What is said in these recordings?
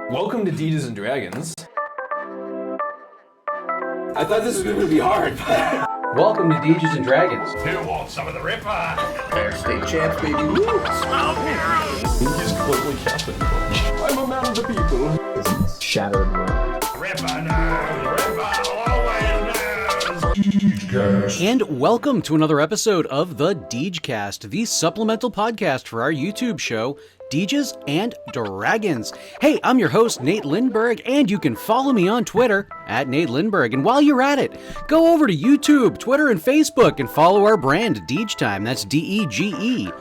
Welcome to Deges and Dragons. I thought this was going to be hard. Welcome to Deges and Dragons. Who wants some of the Ripper? They're state champs, baby. Woo! He's completely captain. I'm a man of the people. Shattered world. Ripper knows. Ripper always knows. And welcome to another episode of the Degecast, the supplemental podcast for our YouTube show, Deges and Dragons. Hey, I'm your host, Nate Lindberg, and you can follow me on Twitter at Nate Lindberg. And while you're at it, go over to YouTube, Twitter, and Facebook and follow our brand, Degetime. That's Degetime.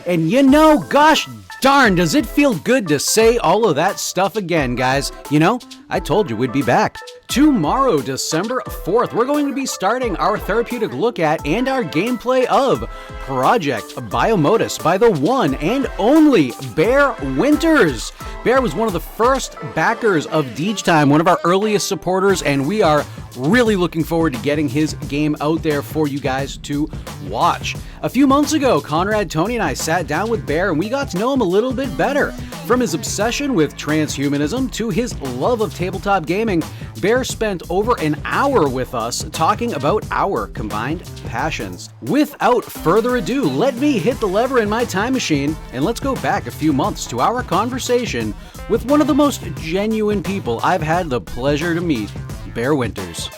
And you know, gosh darn, does it feel good to say all of that stuff again, guys. You know, I told you we'd be back. Tomorrow, December 4th, we're going to be starting our therapeutic look at and our gameplay of Project Biomodus by the one and only Bear Winters. Bear was one of the first backers of Degetime, one of our earliest supporters, and we are really looking forward to getting his game out there for you guys to watch. A few months ago, Conrad Tony and I sat down with Bear and we got to know him a little bit better. From his obsession with transhumanism to his love of tabletop gaming, Bear spent over an hour with us talking about our combined passions. Without further ado, let me hit the lever in my time machine and let's go back a few months to our conversation with one of the most genuine people I've had the pleasure to meet, Bear Winters.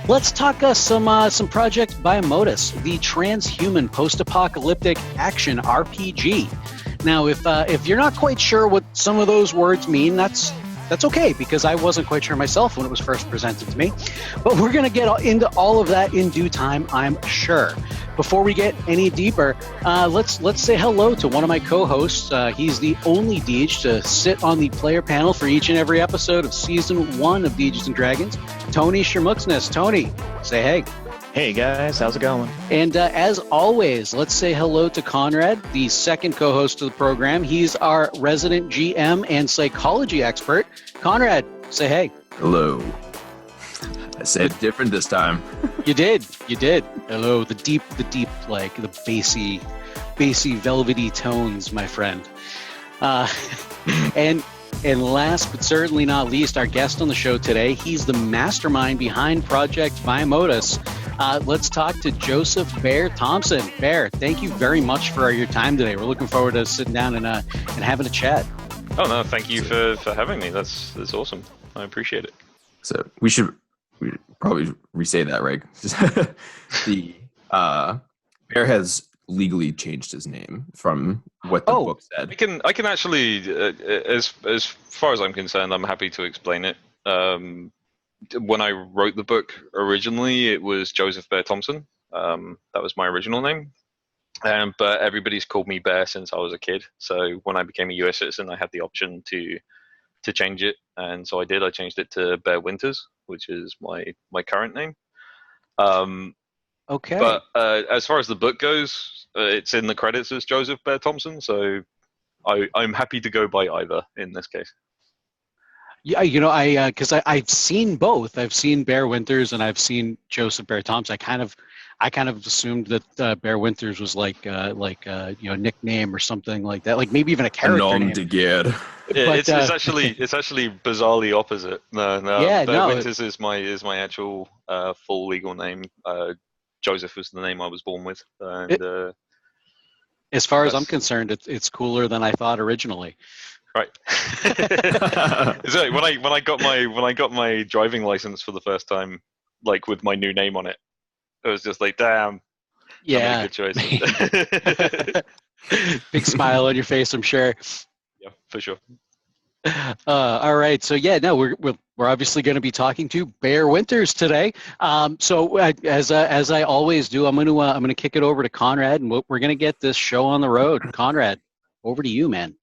Let's talk some Project Biomodus, the transhuman post-apocalyptic action RPG. Now, if you're not quite sure what some of those words mean, that's okay, because I wasn't quite sure myself when it was first presented to me. But we're going to get into all of that in due time, I'm sure. Before we get any deeper, let's say hello to one of my co-hosts. He's the only Dege to sit on the player panel for each and every episode of Season 1 of Deges and Dragons, Tony Shermuxness. Tony, say hey. Hey guys, how's it going? And as always, let's say hello to Conrad, the second co-host of the program. He's our resident GM and psychology expert. Conrad, say hey. Hello. I said it different this time. You did. Hello, the deep, like the bassy, velvety tones, my friend. And last but certainly not least, our guest on the show today, he's the mastermind behind Project Biomodus. Let's talk to Joseph Bear Thompson. Bear, thank you very much for your time today. We're looking forward to sitting down and having a chat. Oh no, thank you for having me. That's awesome. I appreciate it. So we probably re-say that, right? The Bear has legally changed his name from what the book said. I can actually, as far as I'm concerned, I'm happy to explain it. When I wrote the book originally, it was Joseph Bear Thompson. That was my original name. But everybody's called me Bear since I was a kid. So when I became a US citizen, I had the option to change it. And so I did. I changed it to Bear Winters, which is my current name. Okay. But as far as the book goes, it's in the credits as Joseph Bear Thompson. So I'm happy to go by either in this case. Yeah, because I've seen both. I've seen Bear Winters and I've seen Joseph Bear Thompson. I kind of assumed that Bear Winters was like a nickname or something like that, like maybe even a character name. Yeah, it's actually bizarrely opposite. No, Bear Winters is my actual full legal name. Joseph was the name I was born with. And, as far as I'm concerned, it's cooler than I thought originally. Right. So when I got my driving license for the first time, like with my new name on it, it was just like, damn. Yeah. I made a good choice. Big smile on your face, I'm sure. Yeah, for sure. All right. So yeah, no, we're obviously going to be talking to Bear Winters today. So as I always do, I'm gonna kick it over to Conrad, and we're gonna get this show on the road. Conrad, over to you, man.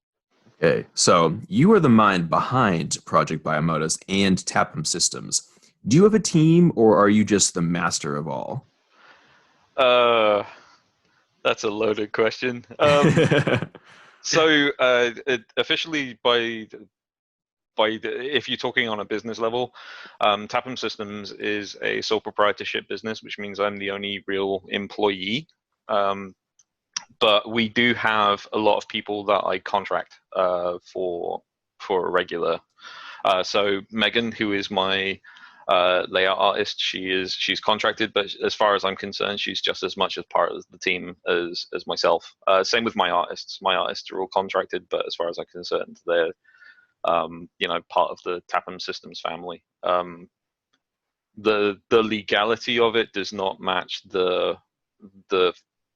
Okay, so you are the mind behind Project Biomodus and Tapham Systems. Do you have a team, or are you just the master of all? That's a loaded question. So officially, if you're talking on a business level, Tapham Systems is a sole proprietorship business, which means I'm the only real employee. but we do have a lot of people that I contract for a regular. So Megan, who is my layout artist, she's contracted, but as far as I'm concerned, she's just as much as part of the team as myself. Same with my artists. My artists are all contracted, but as far as I'm concerned, they're part of the Tapham Systems family. The legality of it does not match the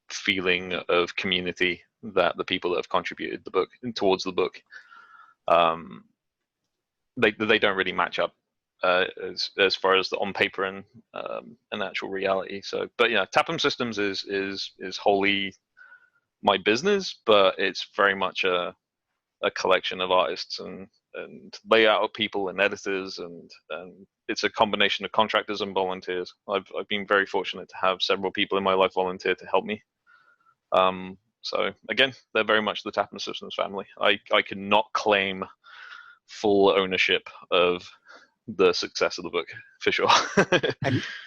feeling of community that the people that have contributed the book towards the book. They don't really match up as far as the on paper and actual reality. So, but yeah, Tapham Systems is wholly my business, but it's very much a collection of artists and layout people and editors, and it's a combination of contractors and volunteers. I've been very fortunate to have several people in my life volunteer to help me. So again, they're very much the Tapham Systems family. I cannot claim full ownership of the success of the book, for sure.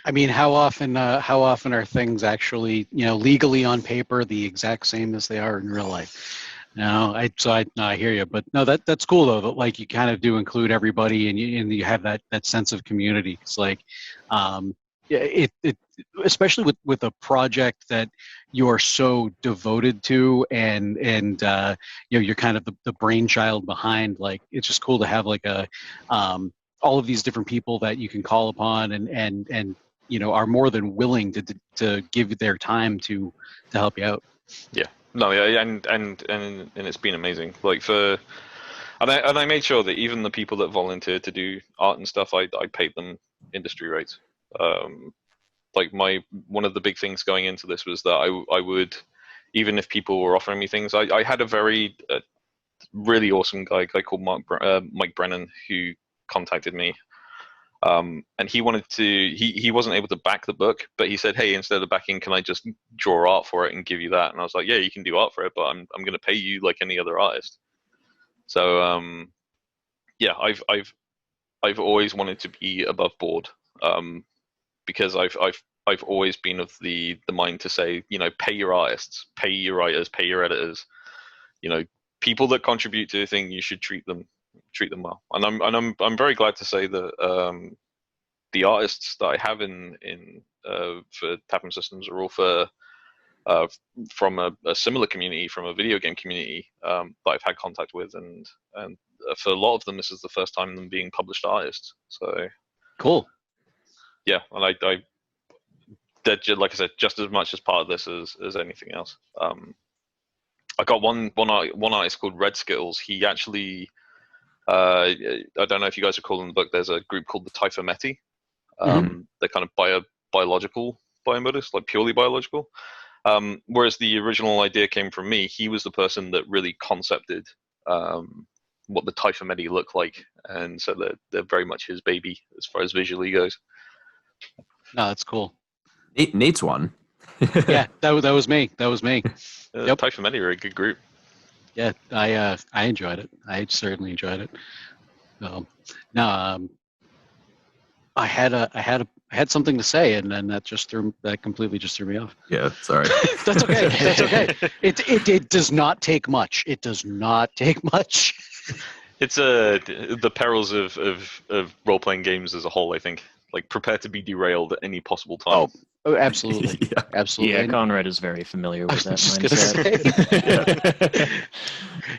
I mean, how often are things actually, legally on paper the exact same as they are in real life? No, I hear you, but no, that's cool though. That like you kind of do include everybody, and you have that sense of community. It's like, it especially with a project that you are so devoted to, and you're kind of the brainchild behind. Like, it's just cool to have like all of these different people that you can call upon, and are more than willing to give their time to help you out. Yeah. No, yeah, and it's been amazing. Like and I made sure that even the people that volunteered to do art and stuff, I paid them industry rates. Like one of the big things going into this was that I would, even if people were offering me things, I had a really awesome guy called Mike Brennan, who contacted me. And he wanted to, he wasn't able to back the book, but he said, hey, instead of backing, can I just draw art for it and give you that? And I was like, yeah, you can do art for it, but I'm going to pay you like any other artist. So, yeah, I've always wanted to be above board, because I've always been of the mind to say, pay your artists, pay your writers, pay your editors, people that contribute to a thing, you should treat them well. And I'm very glad to say that the artists that I have in for Tapham Systems are all from a similar community, from a video game community that I've had contact with, and for a lot of them, this is the first time them being published artists. So cool. Yeah, and they're, like I said, just as much as part of this as anything else. I got one artist called Red Skittles. He actually, I don't know if you guys are calling the book. There's a group called the Typhometi. They're kind of biological biomodus, like purely biological. Whereas the original idea came from me. He was the person that really concepted what the Typhometi look like, and so they're very much his baby as far as visually goes. No, that's cool. Nate's one. Yeah, that was me. Yep. Typhometi are a good group. Yeah, I enjoyed it. I certainly enjoyed it. I had something to say, and then that completely just threw me off. Yeah, sorry. That's okay. That's okay. It does not take much. It does not take much. It's the perils of role playing games as a whole. I think, like, prepare to be derailed at any possible time. Oh, absolutely. Yeah. Absolutely. Yeah, Conrad is very familiar with that mindset.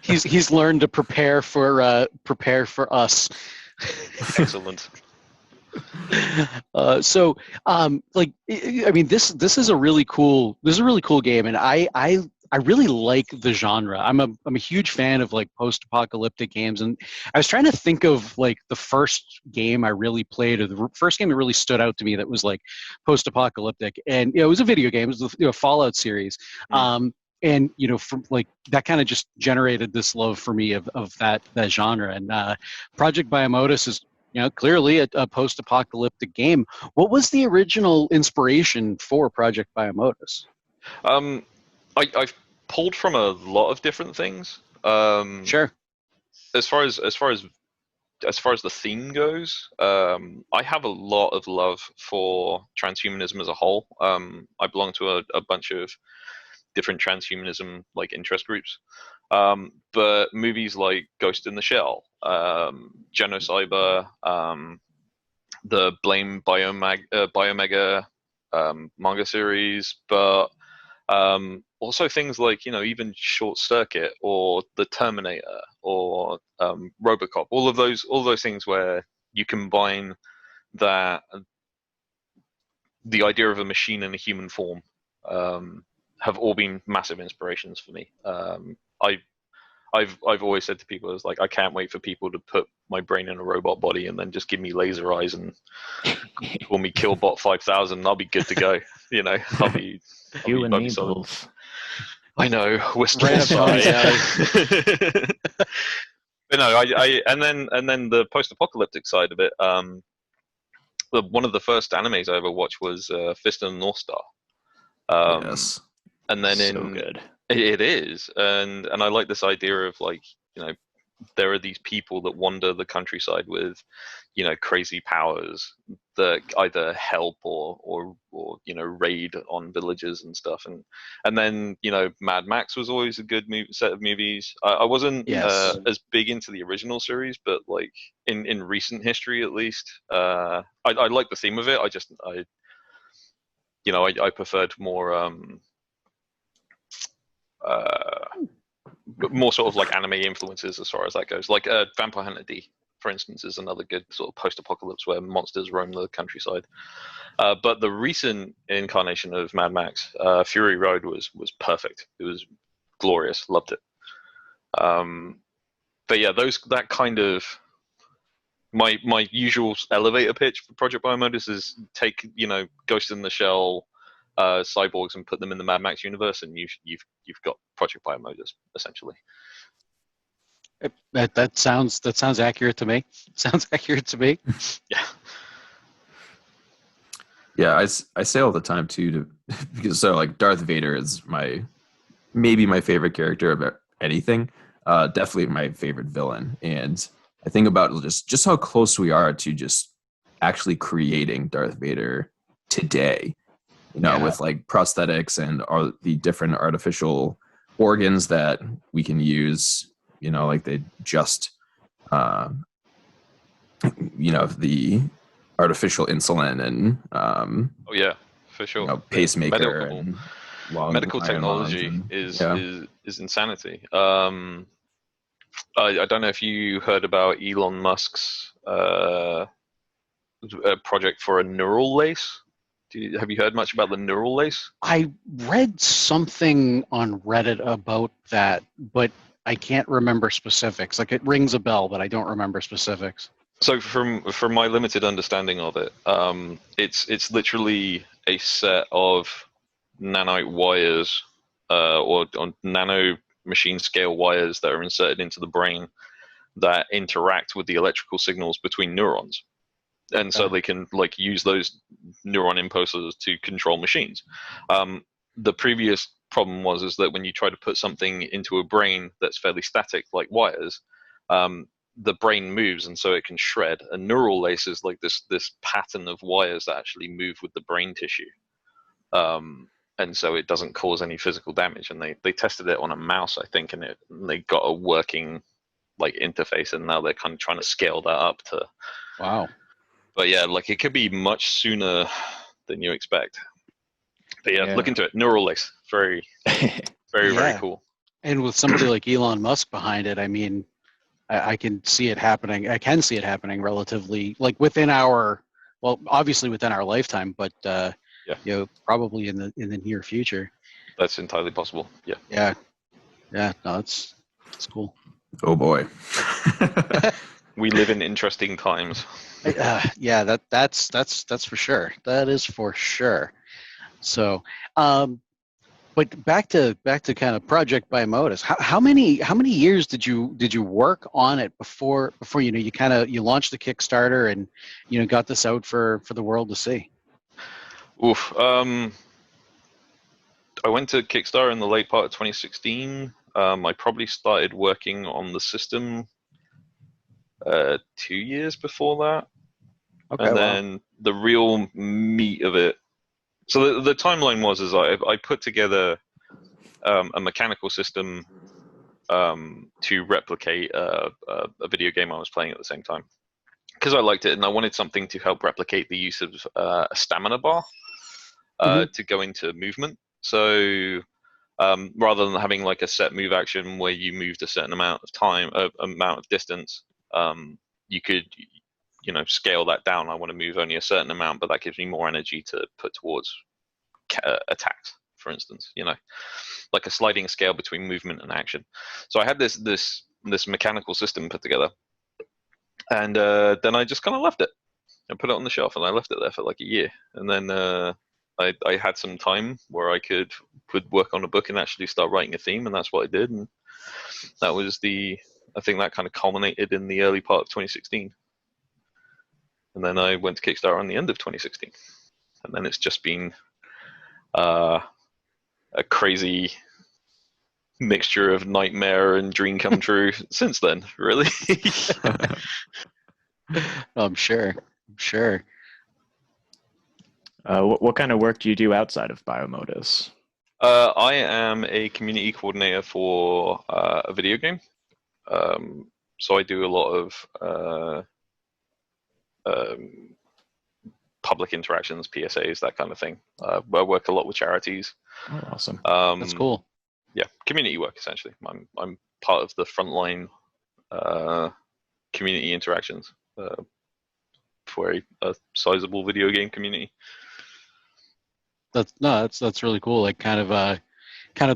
He's learned to prepare for us. Excellent. So, like, I mean, this is a really cool game, and I really like the genre. I'm a huge fan of like post-apocalyptic games, and I was trying to think of like the first game I really played, or the first game that really stood out to me that was like post-apocalyptic, and it was a video game. It was the Fallout series. And from like that kind of just generated this love for me of that genre. And Project Biomodus is clearly a post-apocalyptic game. What was the original inspiration for Project Biomodus? I've pulled from a lot of different things. Sure. As far as the theme goes, I have a lot of love for transhumanism as a whole. I belong to a bunch of different transhumanism like interest groups. But movies like Ghost in the Shell, Genocyber, the Blame Biomega manga series, but also things like, even Short Circuit or The Terminator or RoboCop, all of those things where you combine that the idea of a machine in a human form, have all been massive inspirations for me. I've always said to people, it's like, I can't wait for people to put my brain in a robot body and then just give me laser eyes and call me Killbot 5000 and I'll be good to go. I'll be solid. Both. I know, we're still But no, I and then the post-apocalyptic side of it. One of the first animes I ever watched was Fist of the North Star. Yes. And then So good. It is, and I like this idea of there are these people that wander the countryside with, crazy powers that either help or raid on villages and stuff, and then Mad Max was always a good set of movies. I wasn't as big into the original series, but in recent history at least, I like the theme of it. I preferred more sort of anime influences as far as that goes. Vampire Hunter D, for instance, is another good sort of post-apocalypse where monsters roam the countryside. But the recent incarnation of Mad Max, Fury Road, was perfect. It was glorious. Loved it. But yeah, that kind of my usual elevator pitch for Project Biomodus is take Ghost in the Shell, cyborgs and put them in the Mad Max universe, and you've got Project Biomodus essentially. That sounds accurate to me. Sounds accurate to me. Yeah. Yeah, I say all the time too, because Darth Vader is maybe my favorite character of anything. Definitely my favorite villain, and I think about just how close we are to just actually creating Darth Vader today. With prosthetics and all the different artificial organs that we can use, they just, the artificial insulin and, oh yeah, for sure. Pacemaker and medical technology is insanity. I don't know if you heard about Elon Musk's project for a neural lace. Have you heard much about the neural lace? I read something on Reddit about that, but I can't remember specifics. It rings a bell, but I don't remember specifics. So from my limited understanding of it, it's literally a set of nanite wires or on nano machine scale wires that are inserted into the brain that interact with the electrical signals between neurons. And so they can use those neuron impulses to control machines. The previous problem is that when you try to put something into a brain that's fairly static, like wires, the brain moves, and so it can shred. A neural lace is this pattern of wires that actually move with the brain tissue, and so it doesn't cause any physical damage. And they tested it on a mouse, I think, and they got a working interface, and now they're kind of trying to scale that up to. Wow. But yeah, it could be much sooner than you expect. But yeah, look into it. Neural lace, very, very, very cool. And with somebody like Elon Musk behind it, I mean, I can see it happening. I can see it happening relatively, within obviously within our lifetime, but probably in the near future. That's entirely possible. Yeah. Yeah. Yeah. No, it's cool. Oh boy. We live in interesting times. Yeah, that's for sure. That is for sure. So, but back to kind of Project Biomodus. How many years did you work on it before you launched the Kickstarter and got this out for the world to see? Oof. I went to Kickstarter in the late part of 2016. I probably started working on the system 2 years before that. Okay, and then the real meat of it. So the timeline was I put together a mechanical system to replicate a video game I was playing at the same time. Because I liked it, and I wanted something to help replicate the use of a stamina bar to go into movement. So rather than having like a set move action where you moved a certain amount of time, amount of distance, you could, scale that down. I want to move only a certain amount, but that gives me more energy to put towards attacks, for instance. Like a sliding scale between movement and action. So I had this mechanical system put together. And then I just kind of left it and put it on the shelf, and I left it there for like a year. And then I had some time where I could work on a book and actually start writing a theme, and that's what I did. And that was I think that kind of culminated in the early part of 2016. And then I went to Kickstarter on the end of 2016. And then it's just been a crazy mixture of nightmare and dream come true since then, really. I'm sure. What kind of work do you do outside of Biomodus? I am a community coordinator for a video game. So I do a lot of public interactions, PSAs, that kind of thing. I work a lot with charities. Oh, awesome. That's cool. Yeah, community work, essentially. I'm part of the frontline community interactions for a sizable video game community. That's really cool. Like kind of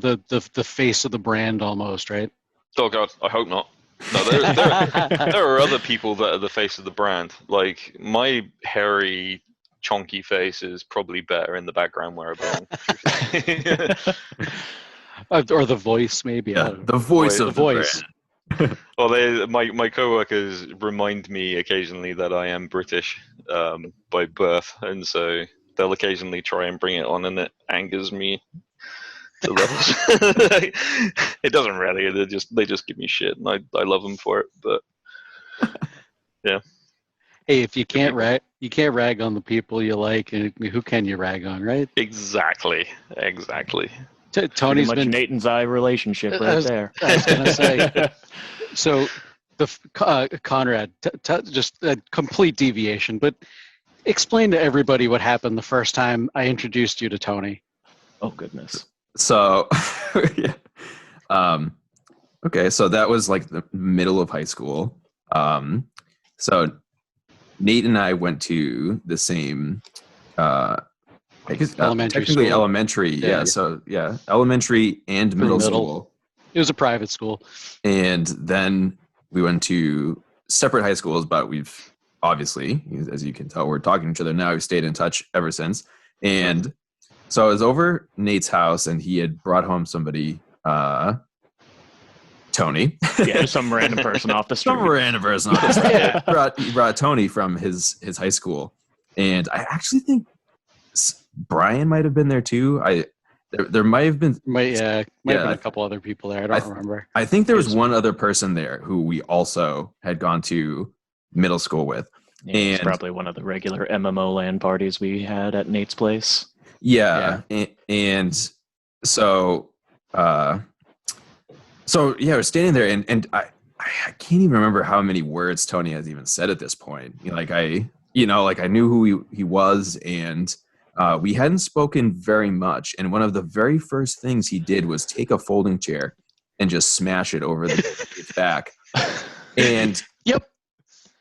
the face of the brand almost, right? Oh God, I hope not. No, there are other people that are the face of the brand. Like my hairy, chonky face is probably better in the background where I belong. Or the voice, maybe. Yeah, the voice of the voice. brand. Well, my coworkers remind me occasionally that I am British by birth, and so they'll occasionally try and bring it on, and it angers me to levels. It doesn't really. They just give me shit, and I love them for it. But yeah. Hey, if you can't rag on the people you like, and who can you rag on, right? Exactly. Tony's much been Nate and Zi relationship right there. I was gonna say. So, Conrad, just a complete deviation, but explain to everybody what happened the first time I introduced you to Tony. Oh goodness. So, yeah. Okay, so that was like the middle of high school. So Nate and I went to the same, I guess Elementary technically school. Elementary. Yeah. Yeah. So yeah, elementary and middle school. It was a private school. And then we went to separate high schools, but we've obviously, as you can tell, we're talking to each other now. We've stayed in touch ever since. And so I was over Nate's house, and he had brought home somebody, Tony. Yeah, some random person off the street. Some random person off the street. He brought Tony from his high school. And I actually think Brian might have been there too. There might have been Have been a couple other people there. I don't remember. I think there was one other person there who we also had gone to middle school with. Yeah, it's probably one of the regular MMO LAN parties we had at Nate's place. Yeah. And so we're standing there, and I can't even remember how many words Tony has even said at this point. I knew who he was, and we hadn't spoken very much. And one of the very first things he did was take a folding chair and just smash it over its back. And yep.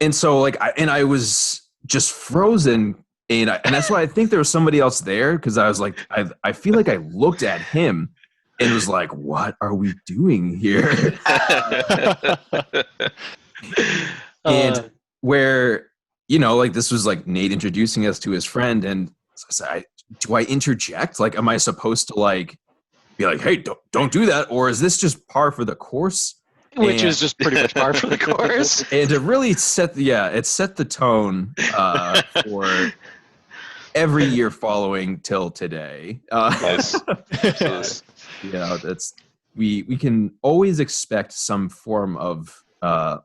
And so I was just frozen. And that's why I think there was somebody else there, because I was like, I feel like I looked at him and was like, what are we doing here? And where, this was like Nate introducing us to his friend, and so I said, do I interject? Like, am I supposed to be like, hey, don't do that? Or is this just par for the course? Which is just pretty much par for the course. And it really set the tone for every year following till today. Nice. We can always expect some form of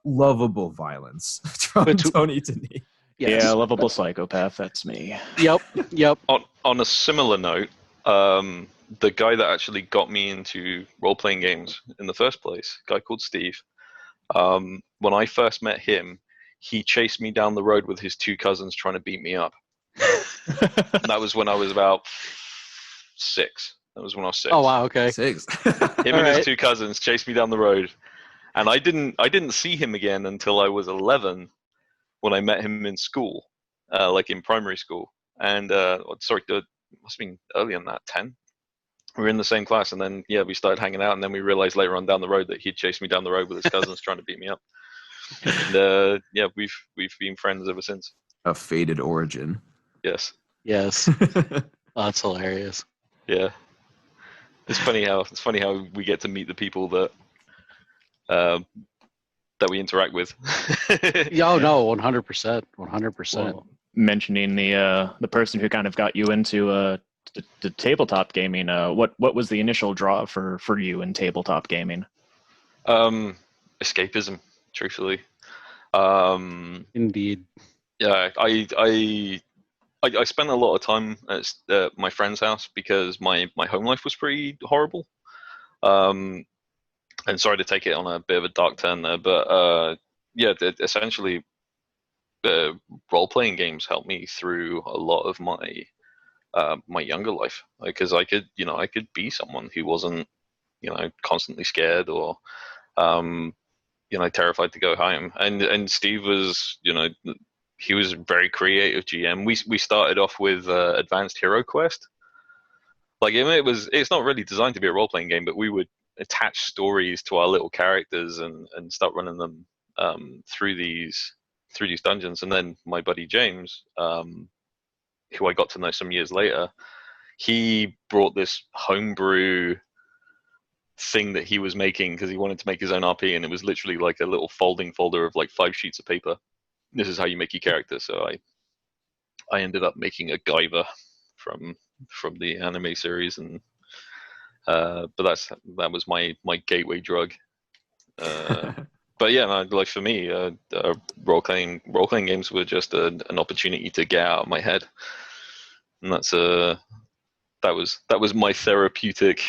lovable violence from Tony to me. Yes. Yeah, lovable psychopath. That's me. Yep. On a similar note, the guy that actually got me into role-playing games in the first place, a guy called Steve, when I first met him, he chased me down the road with his two cousins trying to beat me up. And that was when I was about 6. That was when I was 6. Oh wow, okay. 6. Him and his two cousins chased me down the road, and I didn't see him again until I was 11, when I met him in school, like in primary school. And sorry, it must have been earlier than that, 10. We were in the same class, and then we started hanging out, and then we realized later on down the road that he'd chased me down the road with his cousins trying to beat me up. And we've been friends ever since. A fated origin. Yes. Yes. Oh, that's hilarious. Yeah. It's funny how we get to meet the people that we interact with. Yeah, oh, no, 100%, 100%. Well, mentioning the person who kind of got you into the tabletop gaming, what was the initial draw for you in tabletop gaming? Escapism, truthfully. Indeed. Yeah, I spent a lot of time at my friend's house because my home life was pretty horrible. And sorry to take it on a bit of a dark turn there, but essentially, role-playing games helped me through a lot of my my younger life, because I could be someone who wasn't constantly scared or terrified to go home. And Steve was he was a very creative GM. We started off with Advanced Hero Quest. Like it's not really designed to be a role-playing game, but we would attach stories to our little characters and start running them through these dungeons. And then my buddy James, who I got to know some years later, he brought this homebrew thing that he was making because he wanted to make his own RP, and it was literally like a little folding folder of like 5 sheets of paper. This is how you make your character. So I ended up making a Guyver from the anime series, and but that was my gateway drug. But yeah, like for me, role playing games were just an opportunity to get out of my head, and that was my therapeutic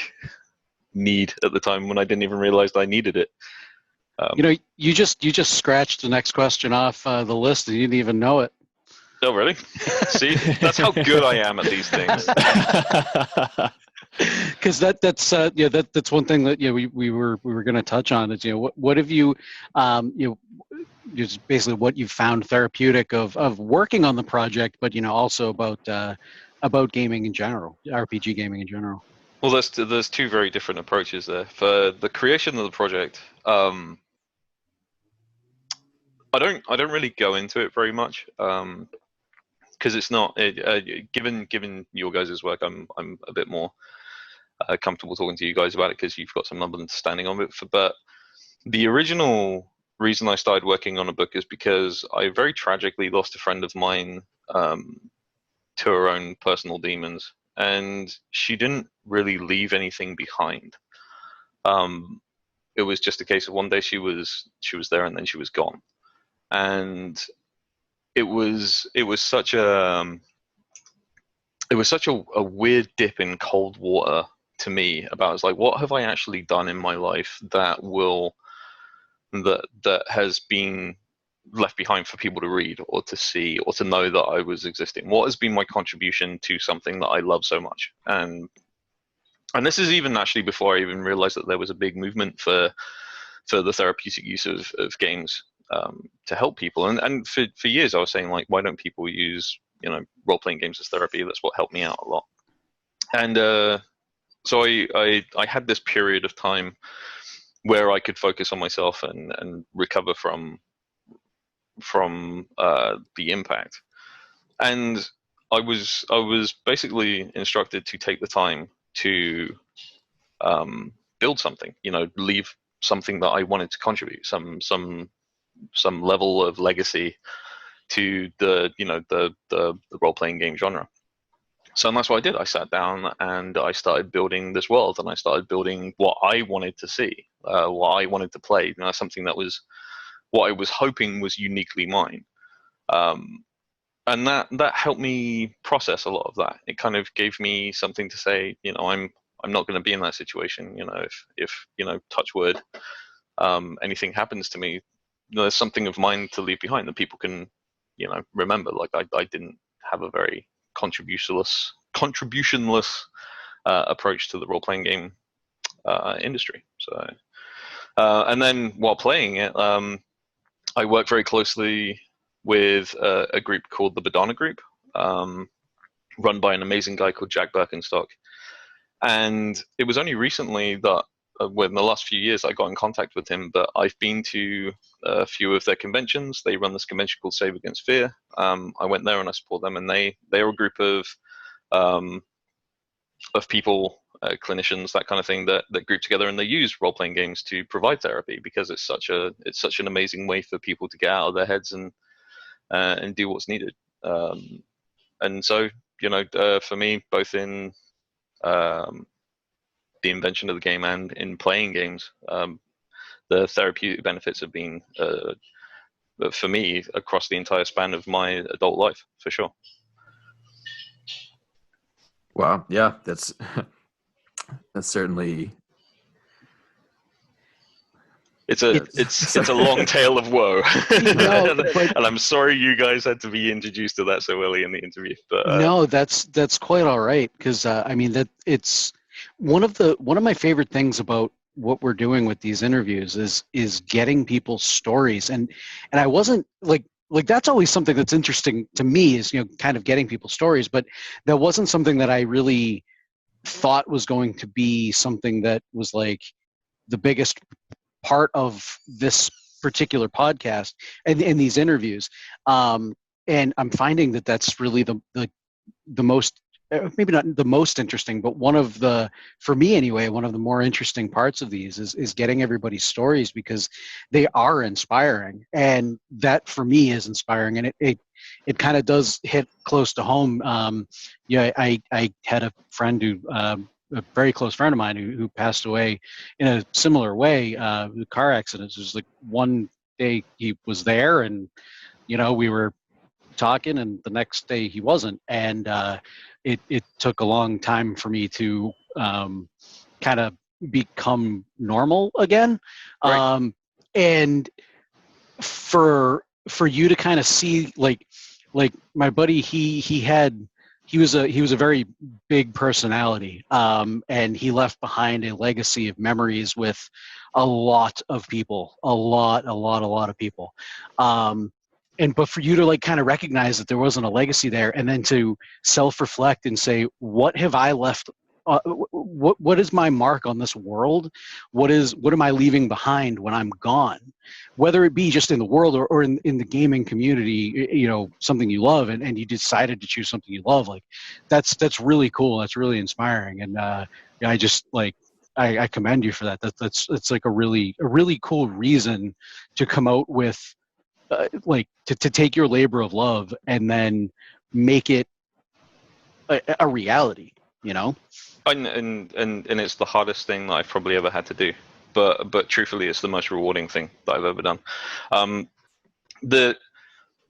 need at the time when I didn't even realize I needed it. You just scratched the next question off the list, and you didn't even know it. Oh, really? See, that's how good I am at these things. Because that's one thing that we were going to touch on is what have you just basically what you found therapeutic of working on the project, but also about gaming in general, RPG gaming in general. Well, there's 2 very different approaches there. For the creation of the project, I don't really go into it very much, because it's not given your guys' work. I'm a bit more comfortable talking to you guys about it because you've got some understanding of it. But the original reason I started working on a book is because I very tragically lost a friend of mine to her own personal demons, and she didn't really leave anything behind. It was just a case of one day she was there and then she was gone, and it was such a weird dip in cold water to me. About it's like, what have I actually done in my life that has been left behind for people to read or to see or to know that I was existing? What has been my contribution to something that I love so much? And this is even actually before I even realized that there was a big movement for the therapeutic use of games to help people. And for years I was saying, like, why don't people use role-playing games as therapy? That's what helped me out a lot. And so I had this period of time where I could focus on myself and recover from the impact. And I was basically instructed to take the time to build something, leave something that I wanted to contribute, some level of legacy to the role-playing game genre. So that's what I did. I sat down and I started building this world, and I started building what I wanted to see, what I wanted to play. Something that was what I was hoping was uniquely mine. And that helped me process a lot of that. It kind of gave me something to say, I'm not going to be in that situation. You know, if you know, touch wood, anything happens to me, you know, there's something of mine to leave behind that people can, you know, remember. Like I didn't have a very contributionless approach to the role playing game industry. So, and then while playing it, I work very closely with a group called the Badana Group, run by an amazing guy called Jack Birkenstock. And it was only recently that, in the last few years, I got in contact with him. But I've been to a few of their conventions. They run this convention called Save Against Fear. I went there and I support them, and they're a group of people, clinicians, that kind of thing, that group together, and they use role playing games to provide therapy because it's such an amazing way for people to get out of their heads and do what's needed. And so, you know, for me, both in the invention of the game and in playing games, the therapeutic benefits have been, for me, across the entire span of my adult life, for sure. Wow. Yeah, that's certainly. It's a long tale of woe, No, and I'm sorry you guys had to be introduced to that so early in the interview. But no, that's quite all right, because I mean, that it's one of my favorite things about what we're doing with these interviews is getting people's stories, and I wasn't like that's always something that's interesting to me, is, you know, kind of getting people's stories, but that wasn't something that I really thought was going to be something that was like the biggest part of this particular podcast and in these interviews. And I'm finding that that's really the most, maybe not the most interesting, but for me anyway, one of the more interesting parts of these is getting everybody's stories, because they are inspiring, and that for me is inspiring, and it kind of does hit close to home. Yeah, I had a friend who, a very close friend of mine who passed away in a similar way, with car accidents. It was like one day he was there, and, you know, we were talking, and the next day he wasn't. And it took a long time for me to kind of become normal again. Right. And for you to kind of see, like my buddy, he was a very big personality, and he left behind a legacy of memories with a lot of people, a lot of people. But for you to like kind of recognize that there wasn't a legacy there, and then to self-reflect and say, what have I left? What is my mark on this world? What am I leaving behind when I'm gone? Whether it be just in the world or in the gaming community, you know, something you love, and you decided to choose something you love, like that's really cool. That's really inspiring. And I just like, I commend you for that. It's like a really cool reason to come out with, like to take your labor of love and then make it a reality, you know? And it's the hardest thing that I've probably ever had to do, but truthfully, it's the most rewarding thing that I've ever done.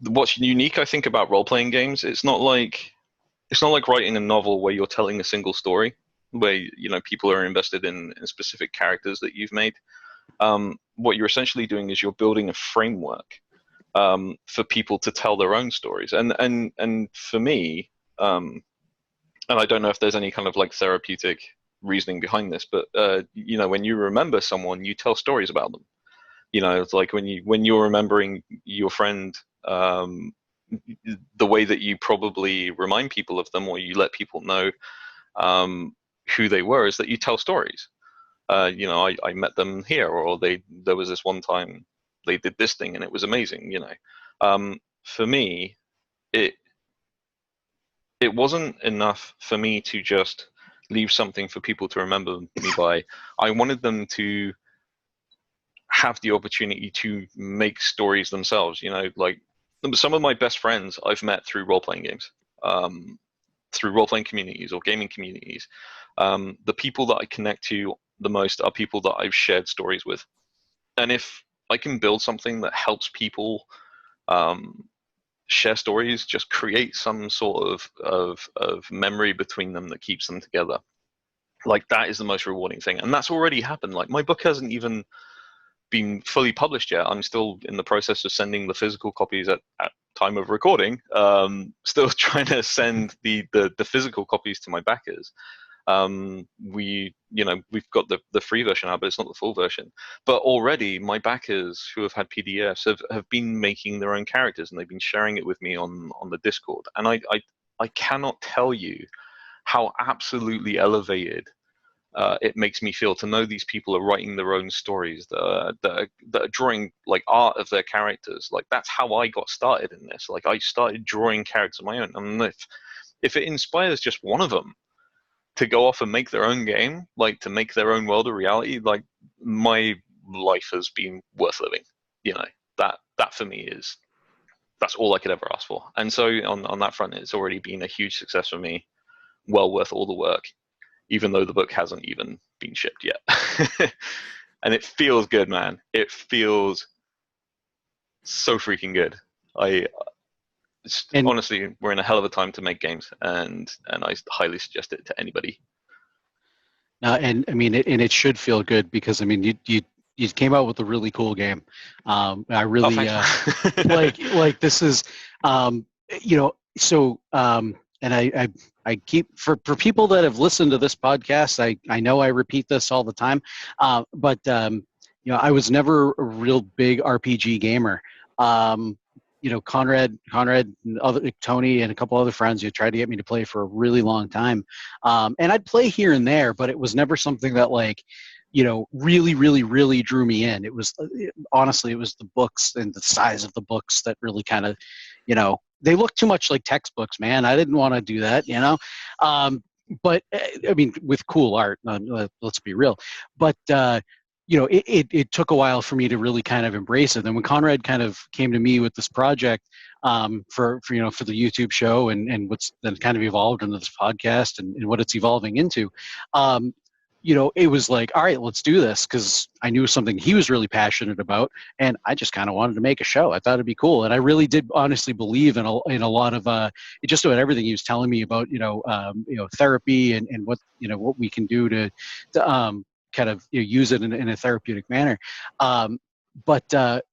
What's unique, I think, about role-playing games, it's not like writing a novel where you're telling a single story, where, you know, people are invested in specific characters that you've made. What you're essentially doing is you're building a framework for people to tell their own stories, and for me, and I don't know if there's any kind of like therapeutic reasoning behind this, but you know, when you remember someone, you tell stories about them. You know, it's like when you're remembering your friend, the way that you probably remind people of them, or you let people know who they were, is that you tell stories. You know, I met them here, or there was this one time they did this thing and it was amazing. You know, for me, it wasn't enough for me to just leave something for people to remember me by. I wanted them to have the opportunity to make stories themselves. You know, like some of my best friends I've met through role-playing games, through role-playing communities or gaming communities. The people that I connect to the most are people that I've shared stories with. And if I can build something that helps people share stories, just create some sort of memory between them that keeps them together, Like, that is the most rewarding thing, and that's already happened. Like, my book hasn't even been fully published yet. I'm still in the process of sending the physical copies at time of recording. Still trying to send the physical copies to my backers. We've got the free version out, but it's not the full version. But already my backers who have had PDFs have been making their own characters, and they've been sharing it with me on the Discord. And I cannot tell you how absolutely elevated it makes me feel to know these people are writing their own stories, that are drawing like art of their characters. Like, that's how I got started in this. Like, I started drawing characters of my own, and if it inspires just one of them to go off and make their own game, like to make their own world a reality, like, my life has been worth living. That for me that's all I could ever ask for. And so on that front, it's already been a huge success for me, well worth all the work, even though the book hasn't even been shipped yet. And it feels good, man. It feels so freaking good. Honestly, we're in a hell of a time to make games, and I highly suggest it to anybody. And I mean, it should feel good, because I mean, you came out with a really cool game. I really like this is, so. And I keep, for people that have listened to this podcast, I know I repeat this all the time, but I was never a real big RPG gamer. Conrad and Tony and a couple other friends who tried to get me to play for a really long time, and I'd play here and there, but it was never something that really, really, really drew me in. It was honestly, it was the books and the size of the books that really kind of, they look too much like textbooks, man. I didn't want to do that, but I mean, with cool art, let's be real. But, it took a while for me to really kind of embrace it. And when Conrad kind of came to me with this project for the YouTube show and what's then kind of evolved into this podcast and what it's evolving into, it was like, all right, let's do this, because I knew something he was really passionate about, and I just kind of wanted to make a show. I thought it'd be cool, and I really did honestly believe in a lot of just about everything he was telling me about, therapy and what what we can do to kind of use it in a therapeutic manner. But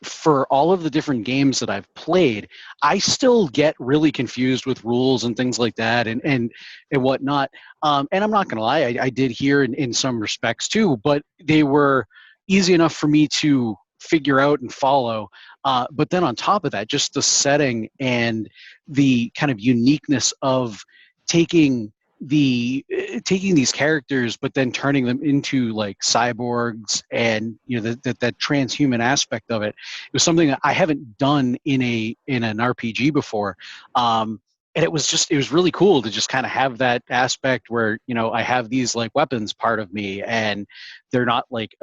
for all of the different games that I've played, I still get really confused with rules and things like that and whatnot. And I'm not going to lie, I did here in some respects too, but they were easy enough for me to figure out and follow. But then on top of that, just the setting and the kind of uniqueness of taking these characters, but then turning them into like cyborgs, and that transhuman aspect of it. It was something that I haven't done in an RPG before, and it was really cool to just kind of have that aspect where I have these like weapons part of me, and they're not like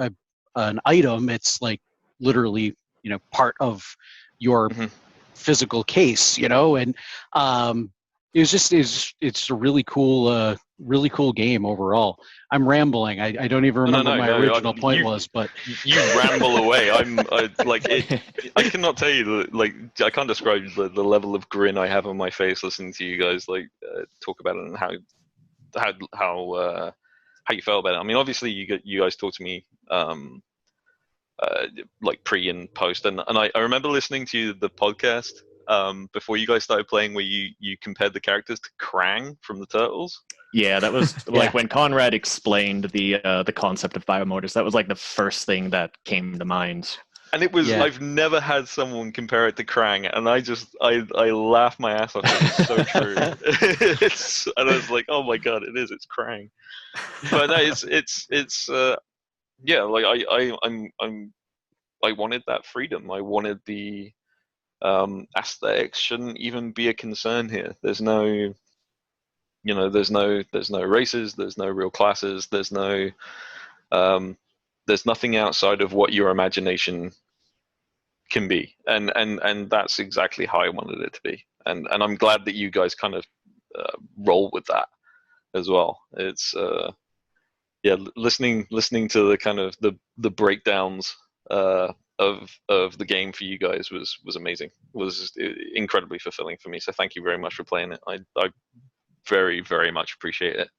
an item. It's like literally part of your physical case, and it's a really cool game overall. I'm rambling. I don't even remember what my original point was, but you ramble away. I cannot tell you, I can't describe the level of grin I have on my face listening to you guys talk about it and how you felt about it. I mean, obviously you guys talk to me pre and post, and I remember listening to the podcast before you guys started playing, where you compared the characters to Krang from the Turtles. Yeah, that was when Conrad explained the concept of Biomodus. That was like the first thing that came to mind. And it was I've never had someone compare it to Krang, and I laughed my ass off. It's so true. And I was like, oh my god, it's Krang. But no, I wanted that freedom. I wanted the aesthetics shouldn't even be a concern here. There's no races, there's no real classes, there's nothing outside of what your imagination can be, and that's exactly how I wanted it to be. And I'm glad that you guys kind of roll with that as well. It's listening to the kind of the breakdowns of the game for you guys was amazing. Was incredibly fulfilling for me. So thank you very much for playing it. I very, very much appreciate it.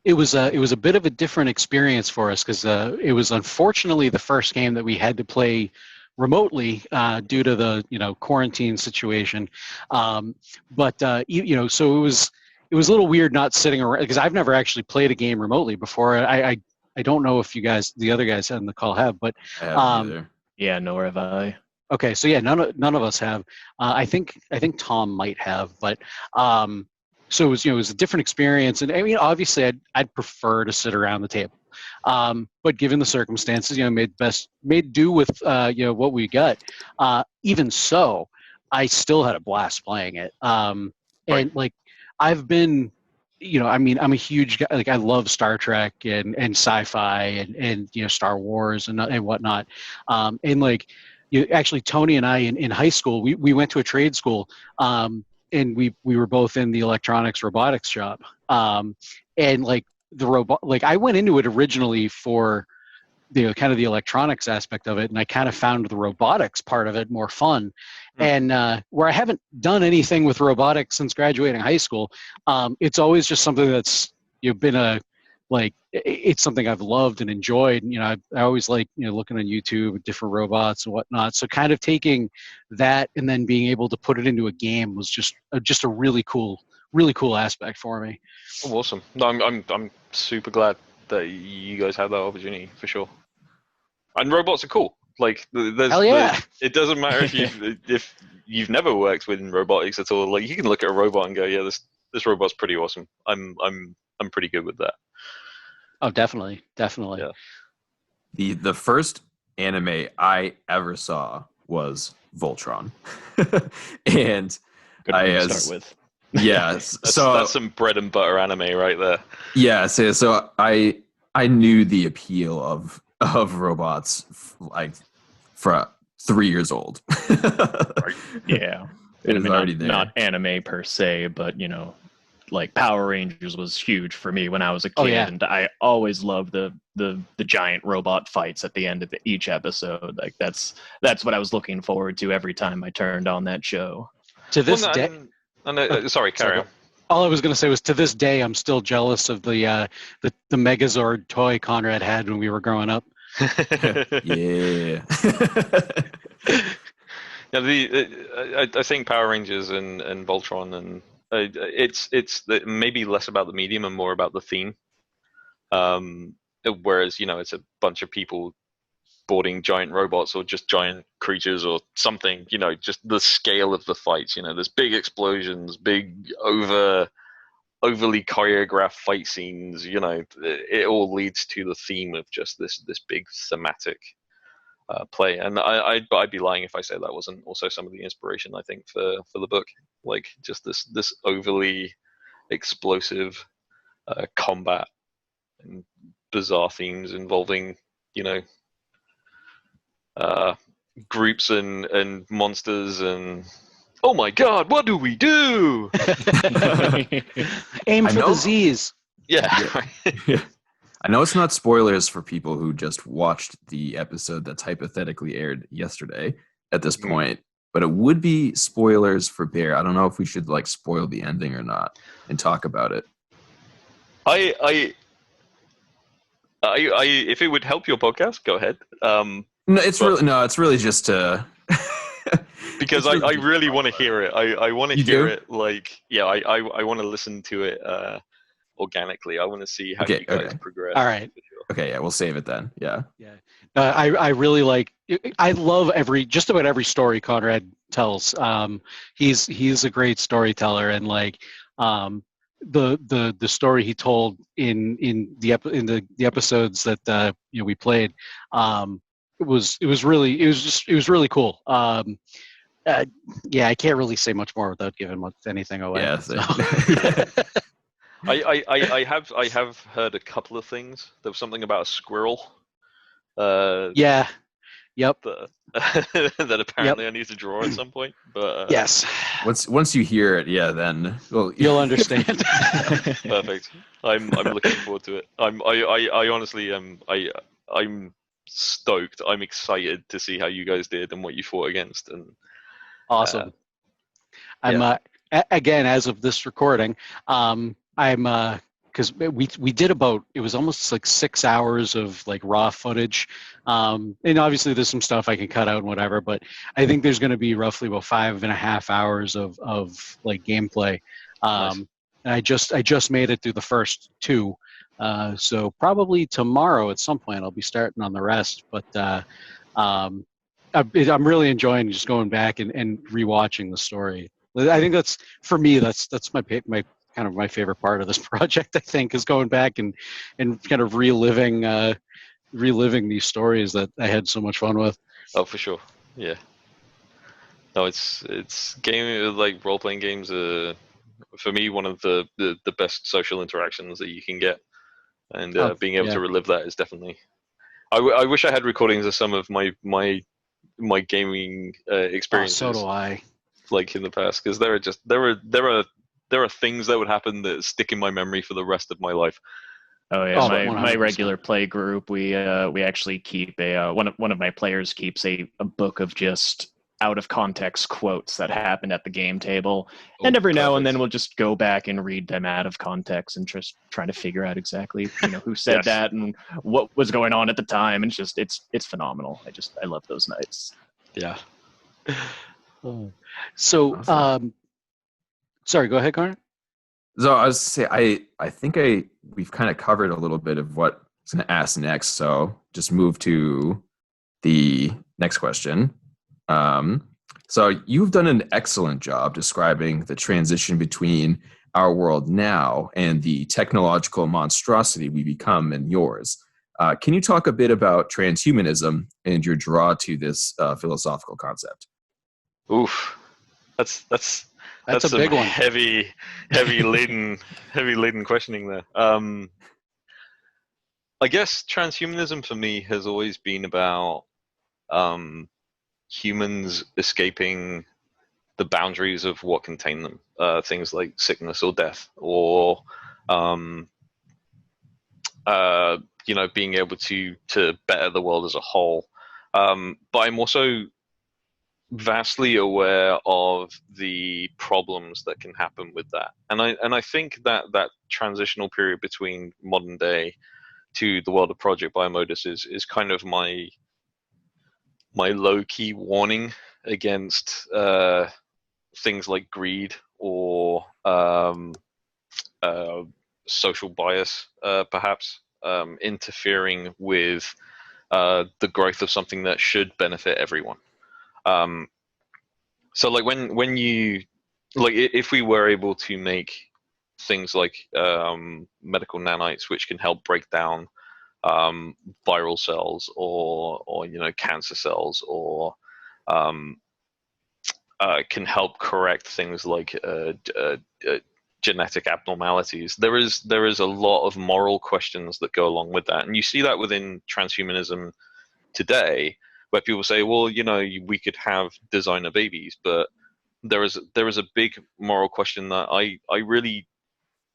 it was a bit of a different experience for us because it was unfortunately the first game that we had to play remotely due to the quarantine situation. But so it was a little weird not sitting around because I've never actually played a game remotely before. I don't know if the other guys on the call have, but I haven't either. Yeah, nor have I. okay, so yeah, none of us have. I think Tom might have, but so it was a different experience, and I mean, obviously, I'd prefer to sit around the table, but given the circumstances, made do with what we got. Even so, I still had a blast playing it, and like I've been. I mean, I'm a huge guy. Like, I love Star Trek and sci-fi and Star Wars and whatnot. And like, actually, Tony and I in high school, we went to a trade school, and we were both in the electronics robotics shop. And like I went into it originally for kind of the electronics aspect of it, and I kind of found the robotics part of it more fun. And where I haven't done anything with robotics since graduating high school, it's always just something that's been it's something I've loved and enjoyed. And, I always like looking on YouTube at different robots and whatnot. So kind of taking that and then being able to put it into a game was just a really cool aspect for me. Oh, awesome! No, I'm super glad that you guys had that opportunity for sure. And robots are cool. Like, Hell yeah. It doesn't matter if you've never worked within robotics at all. Like, you can look at a robot and go, yeah, this robot's pretty awesome. I'm pretty good with that. Oh, definitely. Yeah. The first anime I ever saw was Voltron, and Good one to start with. Yes, that's some bread and butter anime right there. Yeah, so I knew the appeal of robots like for 3 years old. Right. Yeah, it was already there. Not anime per se, but like Power Rangers was huge for me when I was a kid, Oh, yeah. and I always loved the giant robot fights at the end of each episode. Like that's what I was looking forward to every time I turned on that show. To this day. Sorry, carry on. All I was going to say was, to this day, I'm still jealous of the Megazord toy Conrad had when we were growing up. Yeah. I think Power Rangers and Voltron, and it's maybe less about the medium and more about the theme. Whereas it's a bunch of people boarding giant robots or just giant creatures or something, just the scale of the fights, there's big explosions, big overly choreographed fight scenes, it all leads to the theme of just this big thematic play. And I'd be lying if I say that wasn't also some of the inspiration, I think, for the book. Like, just this overly explosive combat and bizarre themes involving, groups and monsters and oh my god, what do we do? Aim for the Z's. Yeah. Yeah. I know it's not spoilers for people who just watched the episode that's hypothetically aired yesterday at this point, but it would be spoilers for Bear. I don't know if we should spoil the ending or not and talk about it. I if it would help your podcast, go ahead. No, it's really just to because I really want to hear it. I want to hear it. I want to listen to it organically. I want to see how you guys progress. All right. Okay, yeah, we'll save it then. Yeah. Yeah. I really I love just about every story Conrad tells. He's a great storyteller, and the story he told in the episodes that we played, it was really cool. Yeah, I can't really say much more without giving anything away. Yeah. So. I have heard a couple of things. There was something about a squirrel. Yeah. Yep. That apparently I need to draw at some point. But yes. Once you hear it, yeah, then you'll understand. Perfect. I'm looking forward to it. I honestly am. I'm stoked. I'm excited to see how you guys did and what you fought against. And awesome. I'm again, as of this recording, I'm because we did about, it was almost like 6 hours of like raw footage, and obviously there's some stuff I can cut out and whatever, but I think there's going to be roughly about 5.5 hours of like gameplay. Nice. And I just made it through the first two, so probably tomorrow at some point I'll be starting on the rest. But I'm really enjoying just going back and rewatching the story. I think that's, for me, that's my kind of my favorite part of this project, I think, is going back and kind of reliving these stories that I had so much fun with. Oh, for sure. Yeah. No, it's game, like role playing games are, for me, one of the best social interactions that you can get, and being able to relive that is definitely. I wish I had recordings of some of my gaming experiences. Oh, so do I. Like in the past, because there are things that would happen that stick in my memory for the rest of my life. Oh yeah, Oh, my 100%. regular play group, we actually keep one of my players keeps a book of just out of context quotes that happened at the game table, and every now and then we'll just go back and read them out of context and just trying to figure out exactly who said Yes. that and what was going on at the time. And it's phenomenal. I love those nights. Yeah. So, Awesome. sorry, go ahead, Conrad. So I was say I think we've kind of covered a little bit of what I was going to ask next. So just move to the next question. So you've done an excellent job describing the transition between our world now and the technological monstrosity we become in yours. Can you talk a bit about transhumanism and your draw to this philosophical concept? Oof. That's That's a some big one. heavy laden questioning there. I guess transhumanism for me has always been about humans escaping the boundaries of what contain them. Things like sickness or death, or being able to better the world as a whole. But I'm also vastly aware of the problems that can happen with that, and I think that transitional period between modern day to the world of Project Biomodus is kind of my low-key warning against things like greed or social bias, perhaps interfering with the growth of something that should benefit everyone. So like when you, like, if we were able to make things like medical nanites, which can help break down viral cells or cancer cells, or can help correct things like genetic abnormalities, there is a lot of moral questions that go along with that, and you see that within transhumanism today, where people say, well, we could have designer babies, but there is a big moral question that I really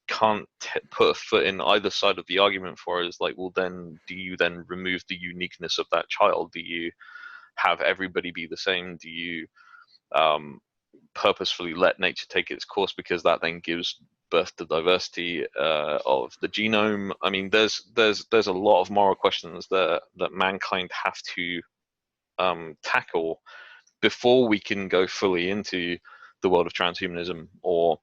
can't put a foot in either side of the argument for. Is like, well, then do you then remove the uniqueness of that child? Do you have everybody be the same? Do you purposefully let nature take its course, because that then gives birth to diversity of the genome? I mean, there's a lot of moral questions that mankind have to tackle before we can go fully into the world of transhumanism, or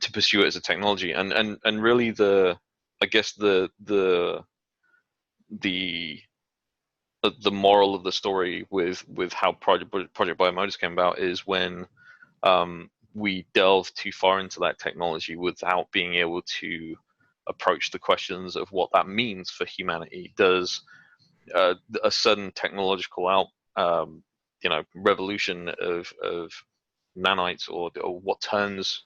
to pursue it as a technology. And really the moral of the story with how Project Biomodus came about is when we delve too far into that technology without being able to approach the questions of what that means for humanity. Does a sudden technological revolution of nanites, or what turns,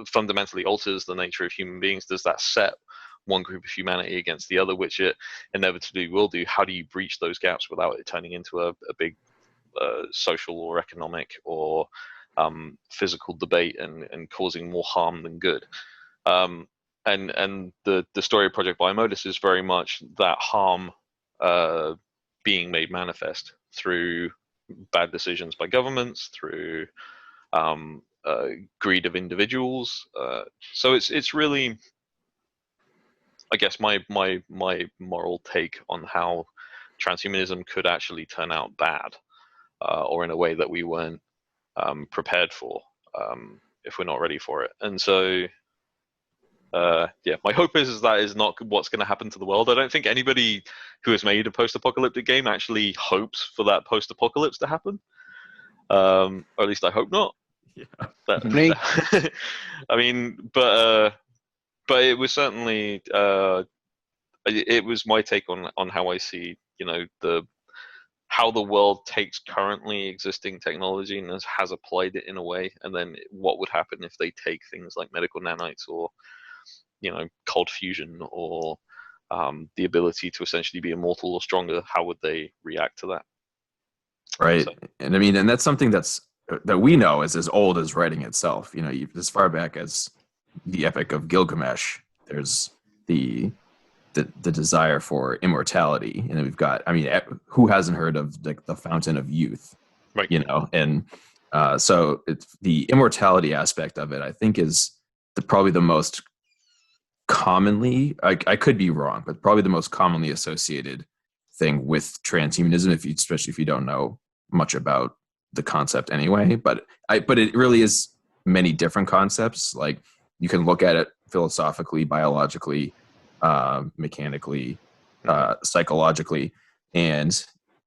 fundamentally alters the nature of human beings, does that set one group of humanity against the other, which it inevitably will do? How do you breach those gaps without it turning into a big social or economic or physical debate and causing more harm than good? And the story of Project Biomodus is very much that harm being made manifest through bad decisions by governments, through greed of individuals. So it's really, I guess my moral take on how transhumanism could actually turn out bad, or in a way that we weren't prepared for, if we're not ready for it. And so, yeah, my hope is that is not what's going to happen to the world. I don't think anybody who has made a post-apocalyptic game actually hopes for that post-apocalypse to happen. Or at least I hope not. Yeah. But, Me? I mean, but it was certainly it was my take on how I see, how the world takes currently existing technology and has applied it in a way, and then what would happen if they take things like medical nanites or cold fusion or the ability to essentially be immortal or stronger. How would they react to that? Right. So. And I mean, and that's something that we know is as old as writing itself. As far back as the Epic of Gilgamesh, there's the desire for immortality. And then we've got, who hasn't heard of the Fountain of Youth? Right. And so it's the immortality aspect of it, I think, is probably the most commonly, I could be wrong, but probably the most commonly associated thing with transhumanism, especially if you don't know much about the concept anyway. But it really is many different concepts. Like, you can look at it philosophically, biologically, mechanically, psychologically, and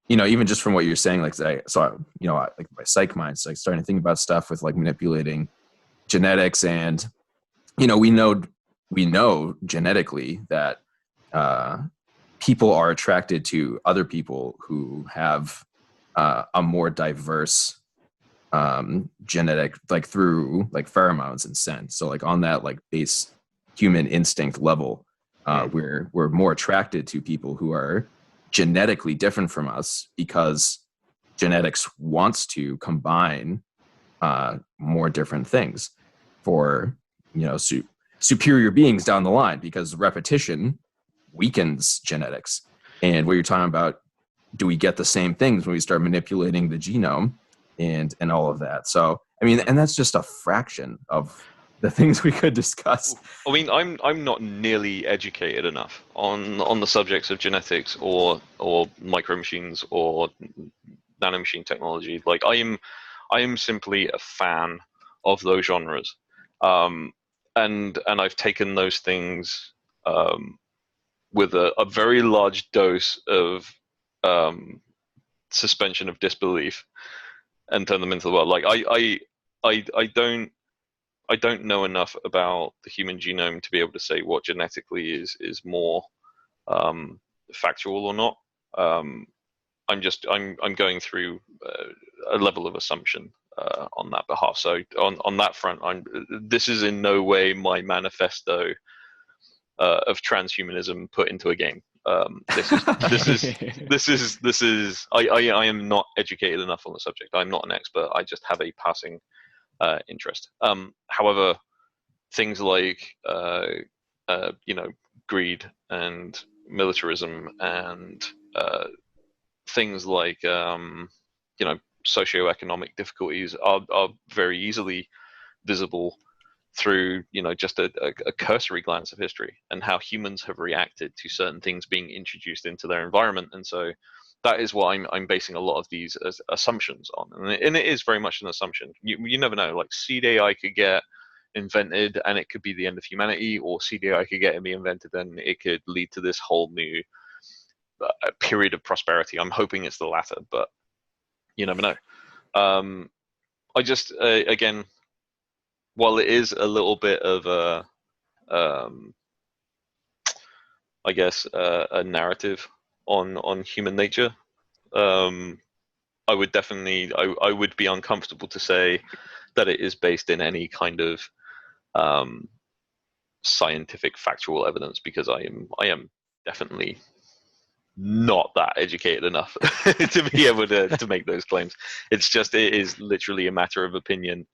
even just from what you're saying, like my psych mind's like starting to think about stuff with like manipulating genetics, and we know genetically that people are attracted to other people who have a more diverse genetic, like through like pheromones and scent. So like on that like base human instinct level, we're more attracted to people who are genetically different from us, because genetics wants to combine more different things for superior beings down the line, because repetition weakens genetics. And what you're talking about, do we get the same things when we start manipulating the genome and all of that? So and that's just a fraction of the things we could discuss. I mean, I'm not nearly educated enough on the subjects of genetics or micro machines or nanomachine technology. Like, I am simply a fan of those genres, and I've taken those things with a very large dose of suspension of disbelief and turn them into the world. Like, I don't know enough about the human genome to be able to say what genetically is more factual or not. I'm going through a level of assumption on that behalf. So on that front, this is in no way my manifesto of transhumanism put into a game. This is I am not educated enough on the subject. I'm not an expert. I just have a passing interest. However, things like greed and militarism and things like socioeconomic difficulties are very easily visible through just a cursory glance of history and how humans have reacted to certain things being introduced into their environment. And so that is what I'm basing a lot of these as assumptions on, and it is very much an assumption. You never know. Like, seed AI could get invented and it could be the end of humanity, or seed AI could get and be invented and it could lead to this whole new period of prosperity. I'm hoping it's the latter, but you never know. I just again, while it is a little bit of a I guess a narrative on human nature, I would definitely I would be uncomfortable to say that it is based in any kind of scientific factual evidence, because I am definitely not that educated enough to be able to make those claims. It is literally a matter of opinion.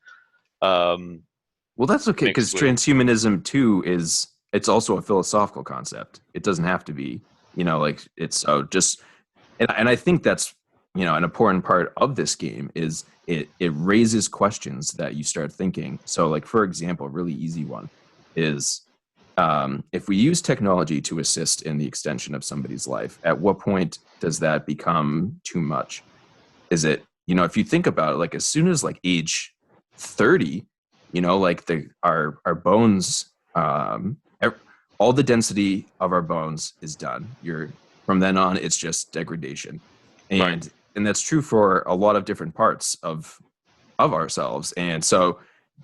Well, that's okay, because transhumanism too it's also a philosophical concept. It doesn't have to be, it's and I think that's, an important part of this game is it raises questions that you start thinking. So, like, for example, a really easy one is, if we use technology to assist in the extension of somebody's life, at what point does that become too much? Is it, if you think about it, like as soon as like age 30, like our bones, all the density of our bones is done. From then on, it's just degradation. And that's true for a lot of different parts of ourselves. And so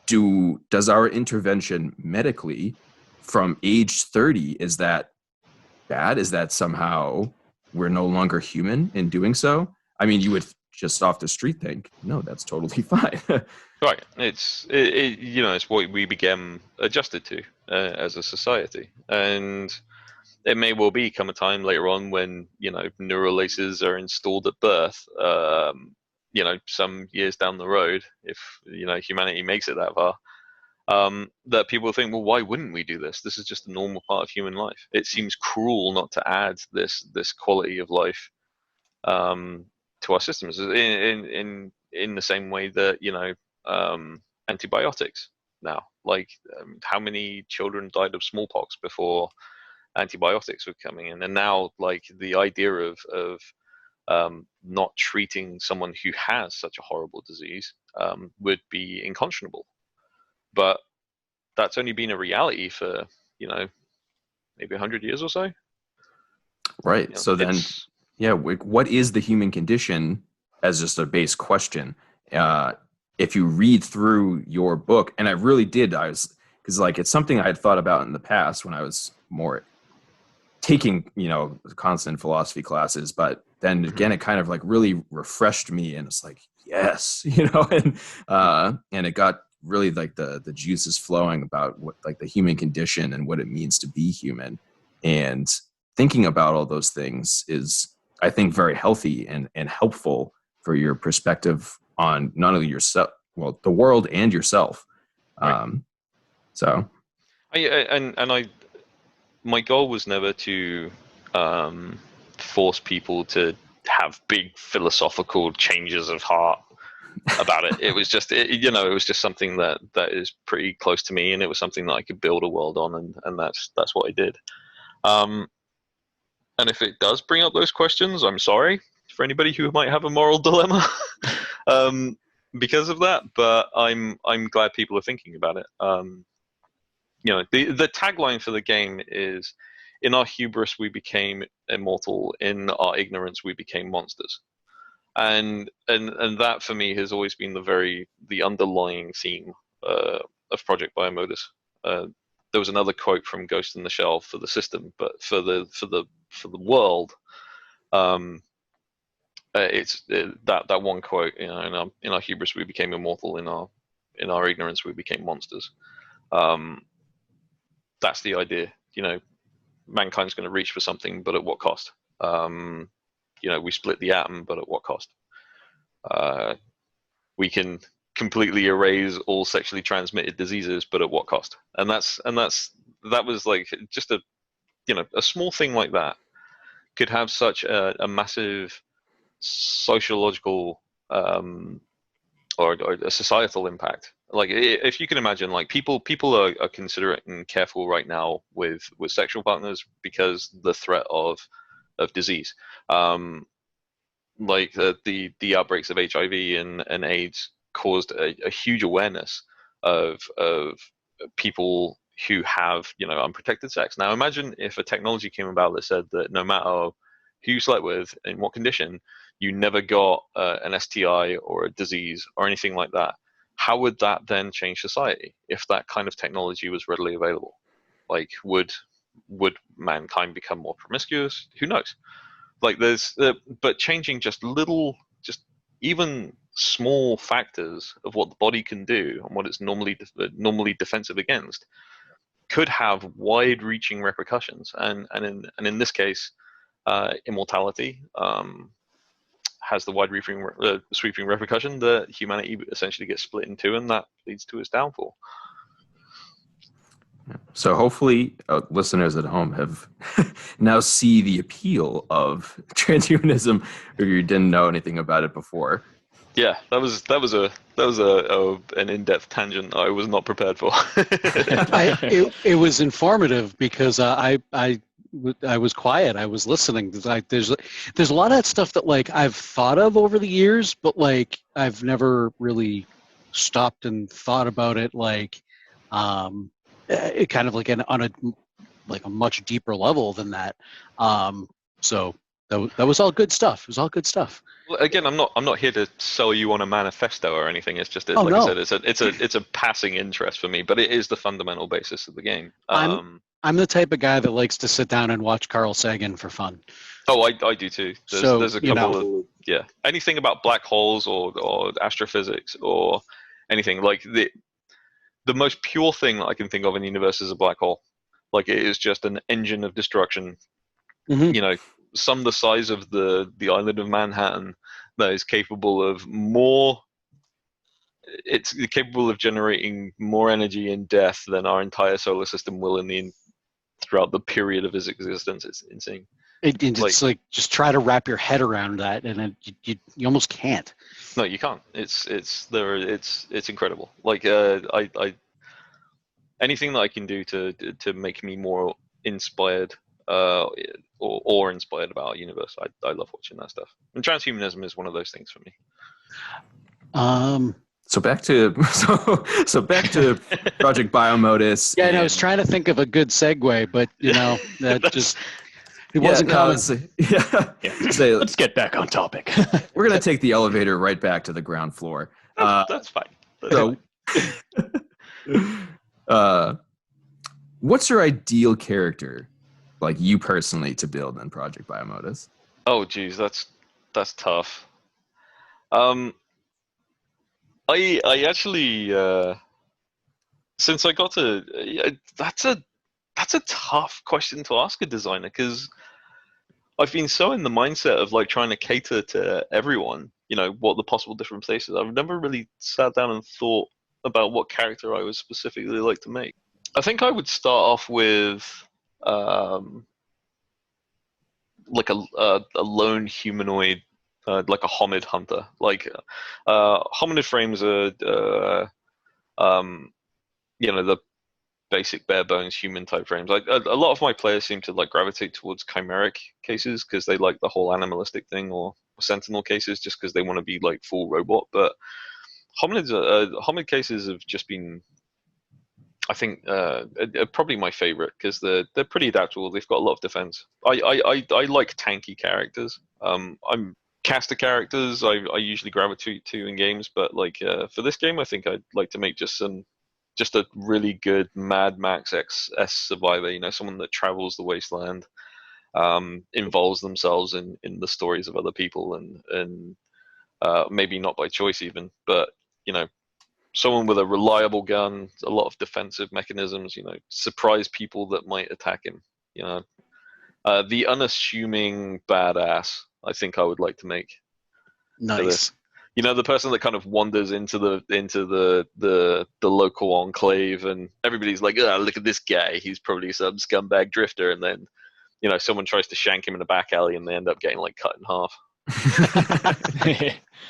does our intervention medically from age 30, is that bad? Is that somehow we're no longer human in doing so? I mean, you would just off the street think, no, that's totally fine. Right. It's what we became adjusted to as a society, and it may well come a time later on when neural laces are installed at birth. Some years down the road, if humanity makes it that far, that people think, well, why wouldn't we do this? This is just a normal part of human life. It seems cruel not to add this quality of life to our systems in the same way that antibiotics now. Like how many children died of smallpox before antibiotics were coming in, and now like the idea of not treating someone who has such a horrible disease would be unconscionable. But that's only been a reality for maybe 100 years or so. Right. So then, what is the human condition as just a base question? If you read through your book, and I really did, because like it's something I had thought about in the past when I was more taking constant philosophy classes, but then again it kind of like really refreshed me, and it's like yes, and it got really like the juices flowing about what like the human condition and what it means to be human. And thinking about all those things is, I think, very healthy and helpful for your perspective on not only yourself, well, the world and yourself. Right. My goal was never to force people to have big philosophical changes of heart about it. It was just, it was just something that is pretty close to me, and it was something that I could build a world on, and that's what I did. And if it does bring up those questions, I'm sorry for anybody who might have a moral dilemma because of that. But I'm glad people are thinking about it. The tagline for the game is, "In our hubris we became immortal. In our ignorance we became monsters." And that for me has always been the underlying theme of Project Biomodus. There was another quote from Ghost in the Shell for the system, but for the world, it's that one quote. In our hubris we became immortal. In our ignorance we became monsters. That's the idea. Mankind's going to reach for something, but at what cost? We split the atom, but at what cost? We can completely erase all sexually transmitted diseases, but at what cost? And that was like just a small thing like that could have such a massive sociological or a societal impact. Like if you can imagine, like people are considerate and careful right now with sexual partners because the threat of disease. Like the outbreaks of HIV and AIDS caused a huge awareness of people who have unprotected sex. Now imagine if a technology came about that said that no matter who you slept with, in what condition, you never got an STI or a disease or anything like that. How would that then change society if that kind of technology was readily available? Like would mankind become more promiscuous? Who knows? Like but changing just even small factors of what the body can do and what it's normally defensive against could have wide-reaching repercussions. And in this case, immortality has the wide-reaching sweeping repercussion that humanity essentially gets split in two, and that leads to its downfall. So hopefully listeners at home have now see the appeal of transhumanism if you didn't know anything about it before. Yeah, that was an in-depth tangent I was not prepared for. It was informative because I was quiet. I was listening. There's a lot of that stuff that like I've thought of over the years, but like I've never really stopped and thought about it. Like, it kind of like on a much deeper level than that. So that was all good stuff. It was all good stuff. Well, again, I'm not here to sell you on a manifesto or anything. It's just Oh, like no. I said, it's a passing interest for me, but it is the fundamental basis of the game. I'm the type of guy that likes to sit down and watch Carl Sagan for fun. Oh, I do too. There's a you couple of anything about black holes or astrophysics or anything like the most pure thing that I can think of in the universe is a black hole. Like it is just an engine of destruction. Mhm. You know, some the size of the island of Manhattan that is capable of more. It's capable of generating more energy in death than our entire solar system will throughout the period of its existence. It's insane. It's like just try to wrap your head around that, and you almost can't. No, you can't. It's incredible. Like anything that I can do to make me more inspired or inspired about our universe, I love watching that stuff. And transhumanism is one of those things for me. So back to Project Biomodus. Yeah, and I was trying to think of a good segue, but that just it wasn't coming. Say, Let's get back on topic. we're gonna take the elevator right back to the ground floor. That's fine. So, what's your ideal character, like you personally, to build in Project Biomodus? Oh, geez, that's tough. I actually since I got to that's a tough question to ask a designer, because I've been so in the mindset of like trying to cater to everyone, what the possible different places. I've never really sat down and thought about what character I would specifically like to make. I think I would start off with like a lone humanoid, like a hominid hunter. Like hominid frames are the basic bare bones human type frames. Like a lot of my players seem to like gravitate towards chimeric cases because they like the whole animalistic thing, or sentinel cases just because they want to be like full robot. But hominid cases have just been, I think, probably my favorite because they're pretty adaptable. They've got a lot of defense. I like tanky characters. I'm caster characters I usually gravitate to in games, but like for this game, I think I'd like to make just a really good Mad Max XS survivor. Someone that travels the wasteland, involves themselves in the stories of other people, and maybe not by choice even, but someone with a reliable gun, a lot of defensive mechanisms, surprise people that might attack him. The unassuming badass, I think I would like to make. Nice. The person that kind of wanders into the local enclave, and everybody's like, "Oh, look at this guy. He's probably some scumbag drifter." And then, someone tries to shank him in a back alley, and they end up getting like cut in half.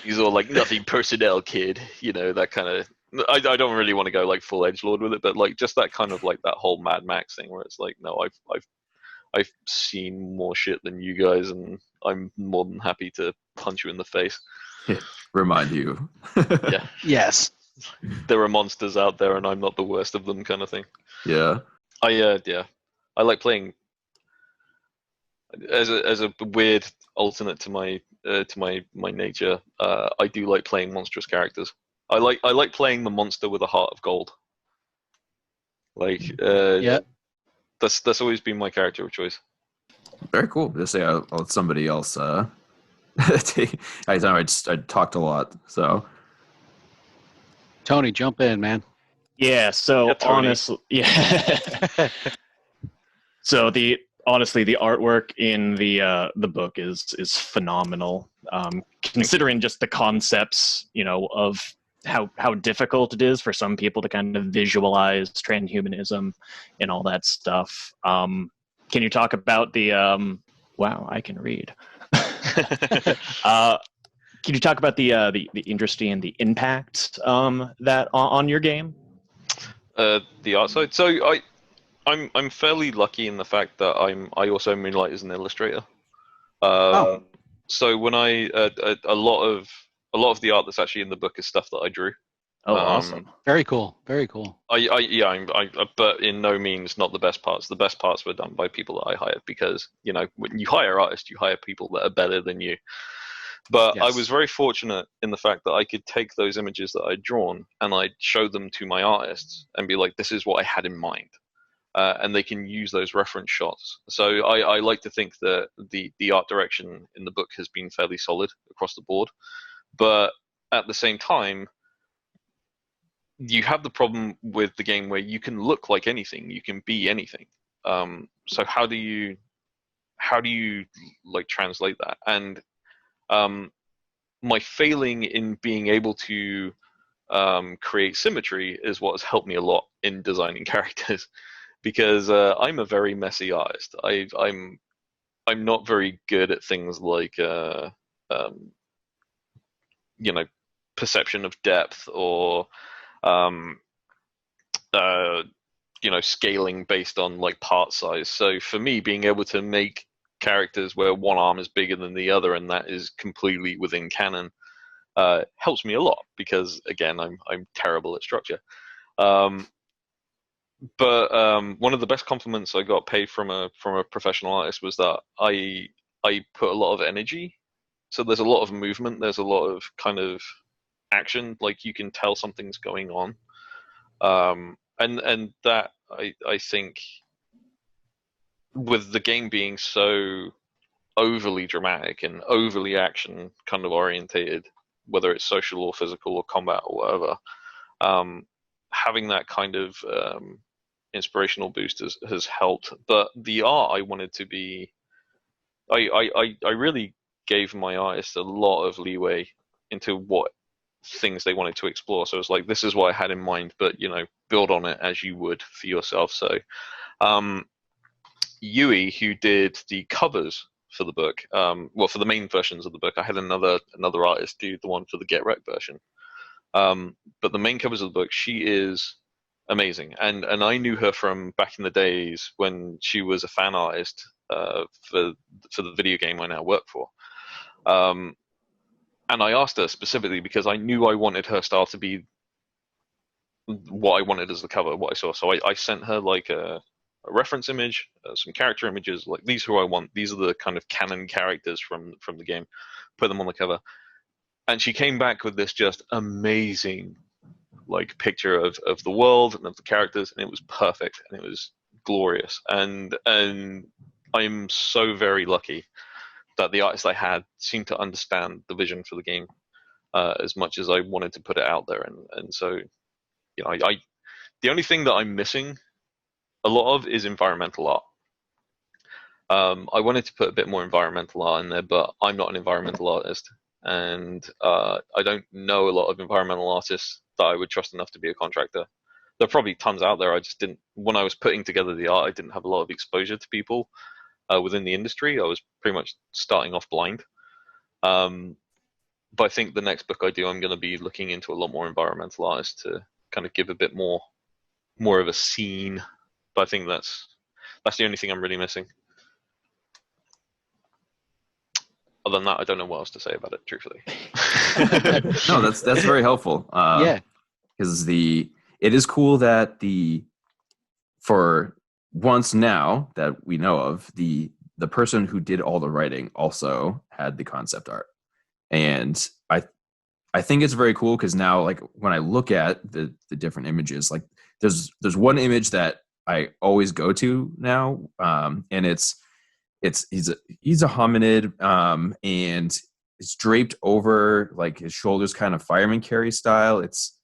He's all like, "Nothing personnel, kid." That kind of. I don't really want to go like full edgelord with it, but like just that kind of like that whole Mad Max thing where it's like, no, I've seen more shit than you guys, and I'm more than happy to punch you in the face. Remind you. Yeah. Yes. There are monsters out there, and I'm not the worst of them, kind of thing. Yeah. I like playing as a weird alternate to my nature. I do like playing monstrous characters. I like playing the monster with a heart of gold. Like Yeah. That's always been my character of choice. Very cool. Just say I'll let somebody else. I know I talked a lot, so. Tony, jump in, man. Yeah. So Yeah, Tony. honestly, yeah. So honestly, the artwork in the book is phenomenal. Considering just the concepts, of how difficult it is for some people to kind of visualize transhumanism and all that stuff. Can you talk about the? Wow, I can read. Can you talk about the industry and the impact that on your game? The art side. So I'm fairly lucky in the fact that I also moonlight as an illustrator. So when a lot of the art that's actually in the book is stuff that I drew. Oh, awesome! Very cool. Very cool. But in no means not the best parts. The best parts were done by people that I hired because when you hire artists, you hire people that are better than you. But Yes. I was very fortunate in the fact that I could take those images that I'd drawn and I'd show them to my artists and be like, this is what I had in mind. And they can use those reference shots. So I like to think that the art direction in the book has been fairly solid across the board. But at the same time, you have the problem with the game where you can look like anything, you can be anything. So how do you like translate that? And my failing in being able to create symmetry is what has helped me a lot in designing characters, because I'm a very messy artist. I'm not very good at things like perception of depth or scaling based on like part size. So for me, being able to make characters where one arm is bigger than the other and that is completely within canon helps me a lot, because again, I'm terrible at structure. But one of the best compliments I got paid from a professional artist was that I put a lot of energy. So there's a lot of movement, there's a lot of kind of action, like you can tell something's going on. And that I think, with the game being so overly dramatic and overly action kind of orientated, whether it's social or physical or combat or whatever, having that kind of inspirational boost has helped. But the art I wanted to be, I really gave my artists a lot of leeway into what things they wanted to explore. So it's like, this is what I had in mind, but build on it as you would for yourself. So Yui, who did the covers for the book, for the main versions of the book, I had another artist do the one for the Get Wrecked version. But the main covers of the book, she is amazing, and I knew her from back in the days when she was a fan artist for the video game I now work for. And I asked her specifically because I knew I wanted her style to be what I wanted as the cover, what I saw. So I sent her like a reference image, some character images, like these are who I want. These are the kind of canon characters from the game. Put them on the cover. And she came back with this just amazing like picture of the world and of the characters, and it was perfect and it was glorious. And I'm so very lucky that the artist I had seemed to understand the vision for the game as much as I wanted to put it out there. And so, the only thing that I'm missing a lot of is environmental art. I wanted to put a bit more environmental art in there, but I'm not an environmental artist, and I don't know a lot of environmental artists that I would trust enough to be a contractor. There are probably tons out there. I just didn't, when I was putting together the art, I didn't have a lot of exposure to people within the industry. I was pretty much starting off blind. But I think the next book I do, I'm going to be looking into a lot more environmental artists to kind of give a bit more of a scene. But I think that's the only thing I'm really missing. Other than that, I don't know what else to say about it, truthfully. No, that's very helpful. Yeah, because it is cool that for once now that we know of, the person who did all the writing also had the concept art, and I think it's very cool because now, like, when I look at the different images, like there's one image that I always go to now, and he's a hominid, and it's draped over, like, his shoulders, kind of fireman carry style. It's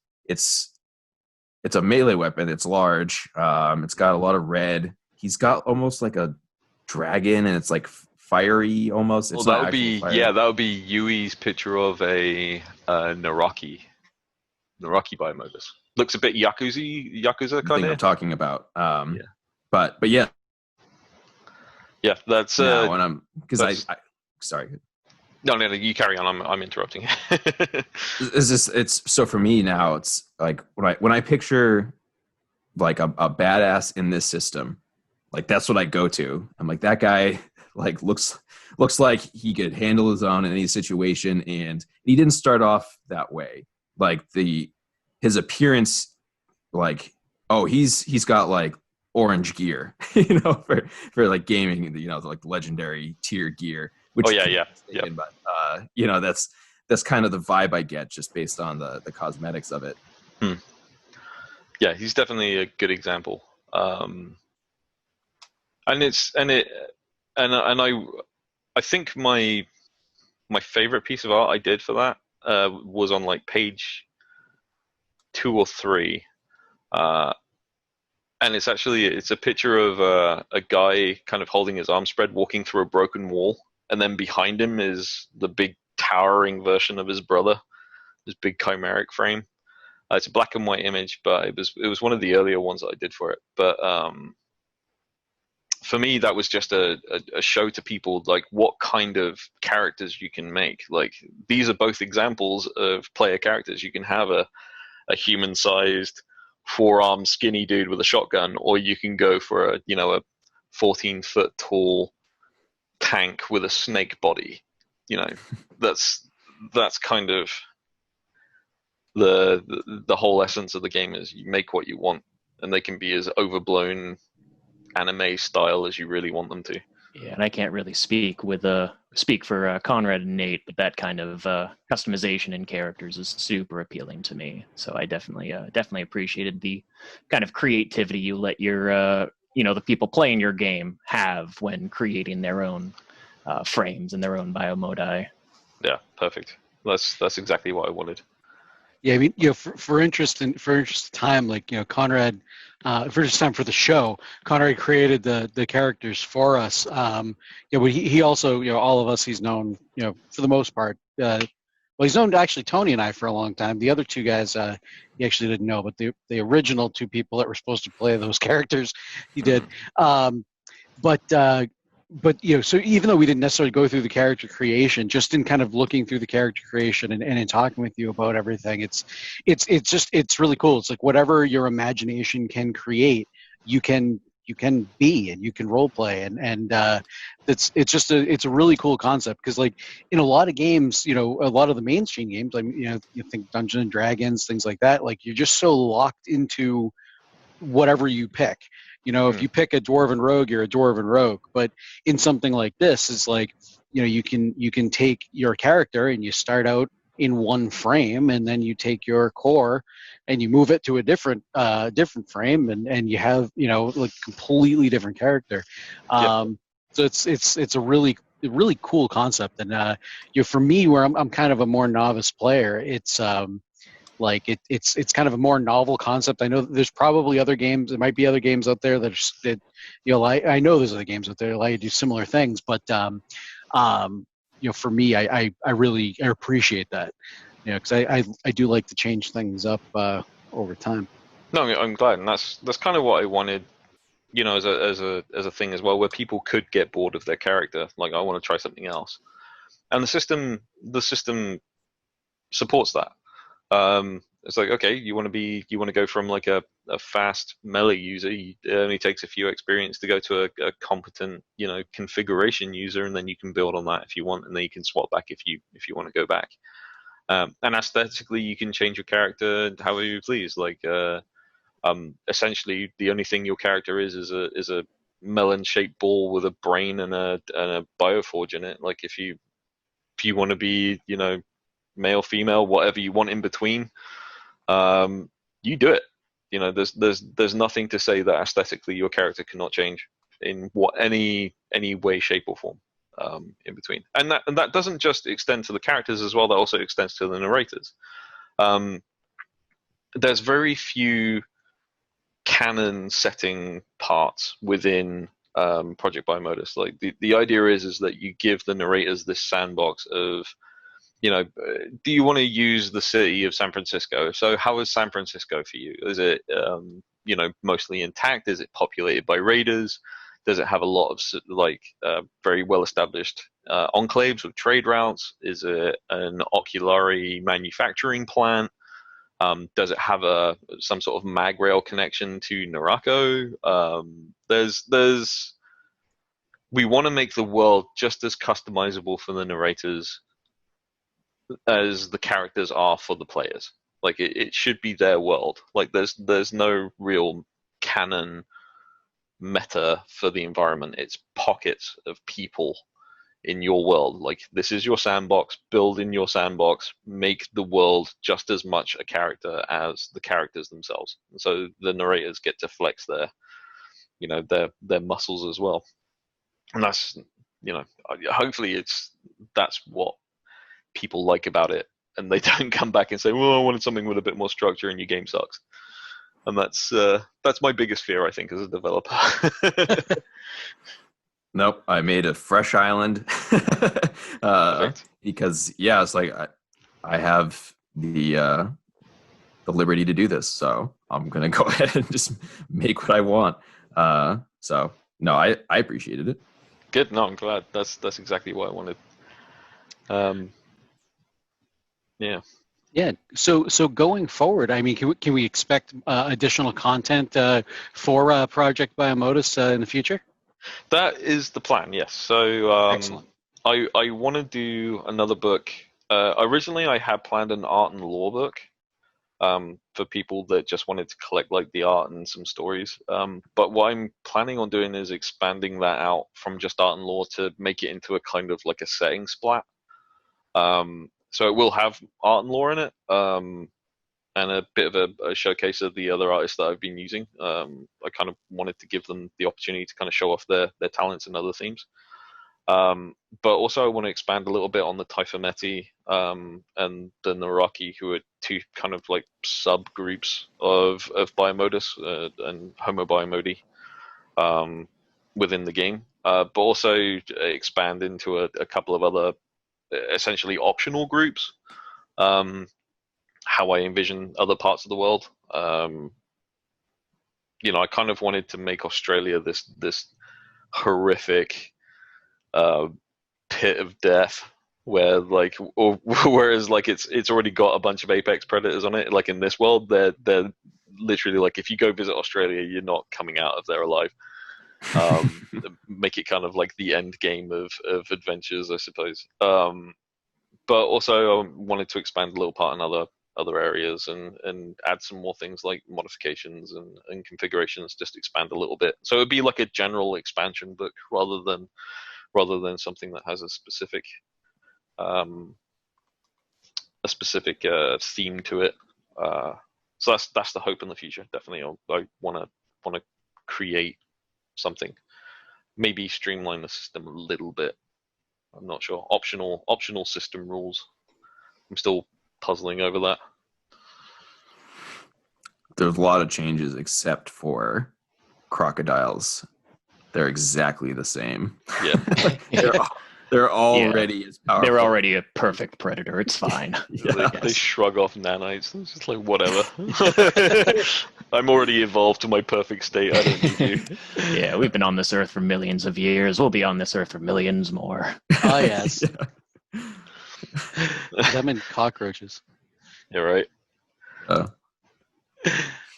a melee weapon. It's large. It's got a lot of red. He's got almost like a dragon, and it's like fiery almost. It's that would be Yui's picture of a Naraki Biomodus. Looks a bit Yakuza kind of. I'm talking about. But yeah. Yeah, that's now when I'm, because I sorry. No, you carry on. I'm interrupting. It's so for me now. It's like when I picture like a badass in this system, like that's what I go to. I'm like, that guy like looks like he could handle his own in any situation, and he didn't start off that way. Like his appearance, like, oh, he's got like orange gear, for like gaming, like legendary tier gear. Which Oh yeah. But that's kind of the vibe I get just based on the cosmetics of it. Yeah, he's definitely a good example. And I think my favorite piece of art I did for that was on like page 2 or 3, and it's a picture of a guy kind of holding his arms spread, walking through a broken wall, and then behind him is the big towering version of his brother, this big chimeric frame. It's a black and white image, but it was one of the earlier ones that I did for it. But for me, that was just a show to people like what kind of characters you can make. Like, these are both examples of player characters. You can have a human-sized, 4-arm skinny dude with a shotgun, or you can go for a 14-foot tall tank with a snake body. That's kind of the whole essence of the game. Is you make what you want, and they can be as overblown anime style as you really want them to. Yeah, and I can't really speak for Conrad and Nate, but that kind of customization in characters is super appealing to me. So I definitely appreciated the kind of creativity you let your the people playing your game have when creating their own frames and their own biomodi. Yeah, perfect. That's exactly what I wanted. Yeah, I mean, for interest in time, like, Conrad, for interest time for the show, Conrad created the characters for us. But he also, all of us, he's known, for the most part. Well, he's known actually Tony and I for a long time. The other two guys, he actually didn't know, but the original two people that were supposed to play those characters, he did. But so even though we didn't necessarily go through the character creation, just in kind of looking through the character creation and in talking with you about everything, it's really cool. It's like whatever your imagination can create, you can be, and you can role play, and it's a really cool concept, because like in a lot of games, a lot of the mainstream games, like you think Dungeons and Dragons, things like that, like you're just so locked into whatever you pick. If you pick a dwarven rogue, you're a dwarven rogue. But in something like this, it's like, you can take your character and you start out in one frame, and then you take your core and you move it to a different frame, and you have like completely different character. So it's a really cool concept. And for me, where I'm kind of a more novice player, it's like it's kind of a more novel concept. I know there's probably other games. There might be other games out there I know there's other games out there that allow you to do similar things. But for me, I really appreciate that. Because I do like to change things up over time. No, I'm glad, and that's kind of what I wanted. As a thing as well, where people could get bored of their character. Like, I want to try something else, and the system supports that. It's like, okay, you want to go from like a fast melee user. It only takes a few experience to go to a competent, configuration user, and then you can build on that if you want, and then you can swap back if you want to go back. And aesthetically, you can change your character however you please. Like, essentially, the only thing your character is a melon-shaped ball with a brain and a bioforge in it. Like, if you want to be, male, female, whatever you want in between, you do it. There's nothing to say that aesthetically your character cannot change in any way, shape, or form in between. And that doesn't just extend to the characters as well. That also extends to the narrators. There's very few canon setting parts within Project Biomodus. Like, the idea is that you give the narrators this sandbox of, do you want to use the city of San Francisco? So how is San Francisco for you? Is it, mostly intact? Is it populated by raiders? Does it have a lot of very well established enclaves with trade routes? Is it an oculari manufacturing plant? Does it have some sort of mag rail connection to Narako? We want to make the world just as customizable for the narrators as the characters are for the players. Like it should be their world. Like there's no real canon meta for the environment. It's pockets of people in your world. Like this is your sandbox, build in your sandbox, make the world just as much a character as the characters themselves. And so the narrators get to flex their muscles as well. And that's, hopefully that's what people like about it, and they don't come back and say, well, I wanted something with a bit more structure and your game sucks. And that's my biggest fear, I think, as a developer. Nope, I made a fresh island because it's like I have the liberty to do this, so I'm gonna go ahead and just make what I want. So no, I appreciated it. Good. No, I'm glad. That's exactly what I wanted. Yeah. Yeah. So going forward, I mean, can we expect additional content for Project Biomodus in the future? That is the plan. Yes. So Excellent. I want to do another book. Originally, I had planned an art and lore book for people that just wanted to collect like the art and some stories. But what I'm planning on doing is expanding that out from just art and lore to make it into a kind of like a setting splat. So it will have art and lore in it, and a bit of a showcase of the other artists that I've been using. I kind of wanted to give them the opportunity to kind of show off their talents in other themes. But also I want to expand a little bit on the Typhoneti and the Naraki, who are two kind of like subgroups of Biomodus and Homo Biomodi within the game. But also expand into a couple of other essentially optional groups, how I envision other parts of the world. I kind of wanted to make Australia this horrific pit of death, where whereas like it's already got a bunch of apex predators on it. Like in this world, they're literally like, if you go visit Australia, you're not coming out of there alive. Make it kind of like the end game of adventures, I suppose. But also I wanted to expand a little part in other areas and add some more things like modifications and configurations, just expand a little bit. So it'd be like a general expansion book rather than something that has a specific theme to it. So that's the hope in the future. Definitely, I want to create something, maybe streamline the system a little bit. I'm not sure. Optional system rules. I'm still puzzling over that. There's a lot of changes except for crocodiles. They're exactly the same. Yeah. They're already as powerful. They're already a perfect predator. It's fine. They shrug off nanites. It's just like, whatever. I'm already evolved to my perfect state. I don't need you. Yeah, we've been on this earth for millions of years. We'll be on this earth for millions more. Oh, yes. Them and cockroaches. Yeah, right.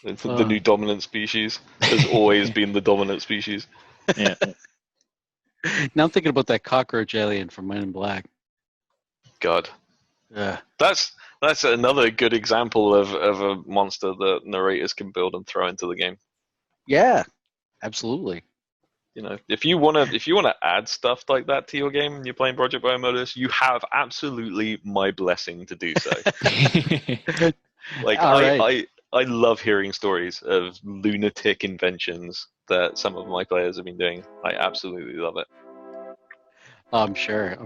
It's the new dominant species. Has always been the dominant species. Yeah. Now I'm thinking about that cockroach alien from Men in Black. God. Yeah. That's another good example of a monster that narrators can build and throw into the game. Yeah, absolutely. If you wanna add stuff like that to your game and you're playing Project Biomodus, you have absolutely my blessing to do so. Like I love hearing stories of lunatic inventions that some of my players have been doing. I absolutely love it. I'm sure.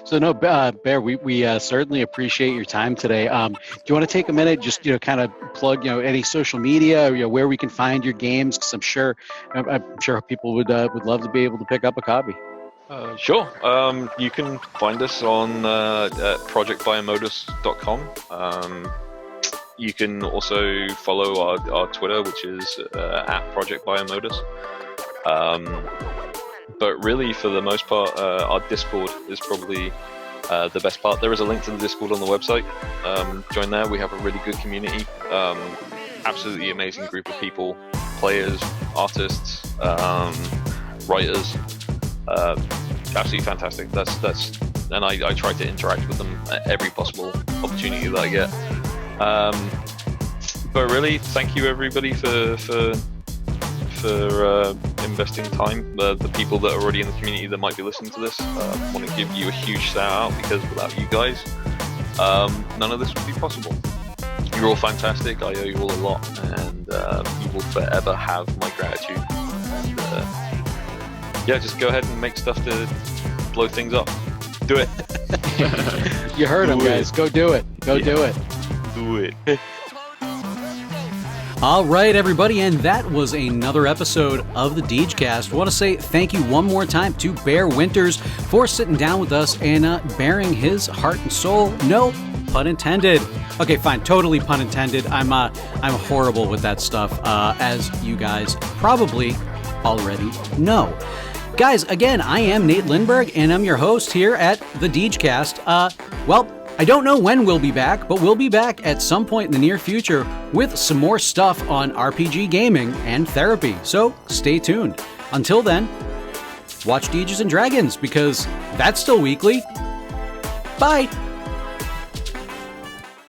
So no, Bear, we certainly appreciate your time today. Do you want to take a minute, just kind of plug any social media, or, where we can find your games? Because I'm sure people would love to be able to pick up a copy. Sure. You can find us on at projectbiomodus.com. You can also follow our Twitter, which is at Project Biomodus. But really, for the most part, our Discord is probably the best part. There is a link to the Discord on the website. Join there. We have a really good community. Absolutely amazing group of people, players, artists, writers. Absolutely fantastic. And I try to interact with them at every possible opportunity that I get. But really, thank you everybody for investing time. The people that are already in the community that might be listening to this, I want to give you a huge shout out, because without you guys, none of this would be possible. You're all fantastic. I owe you all a lot, and you will forever have my gratitude. And, yeah, just go ahead and make stuff to blow things up. Do it. You heard him, guys. Go do it. Go do it. Do it. All right, everybody, and that was another episode of the Degecast. I want to say thank you one more time to Bear Winters for sitting down with us and bearing his heart and soul. No pun intended. Okay, fine, totally pun intended. I'm horrible with that stuff, as you guys probably already know. Guys, again, I am Nate Lindberg, and I'm your host here at the Degecast. Well, I don't know when we'll be back, but we'll be back at some point in the near future with some more stuff on RPG gaming and therapy, so stay tuned. Until then, watch Dungeons & Dragons, because that's still weekly. Bye!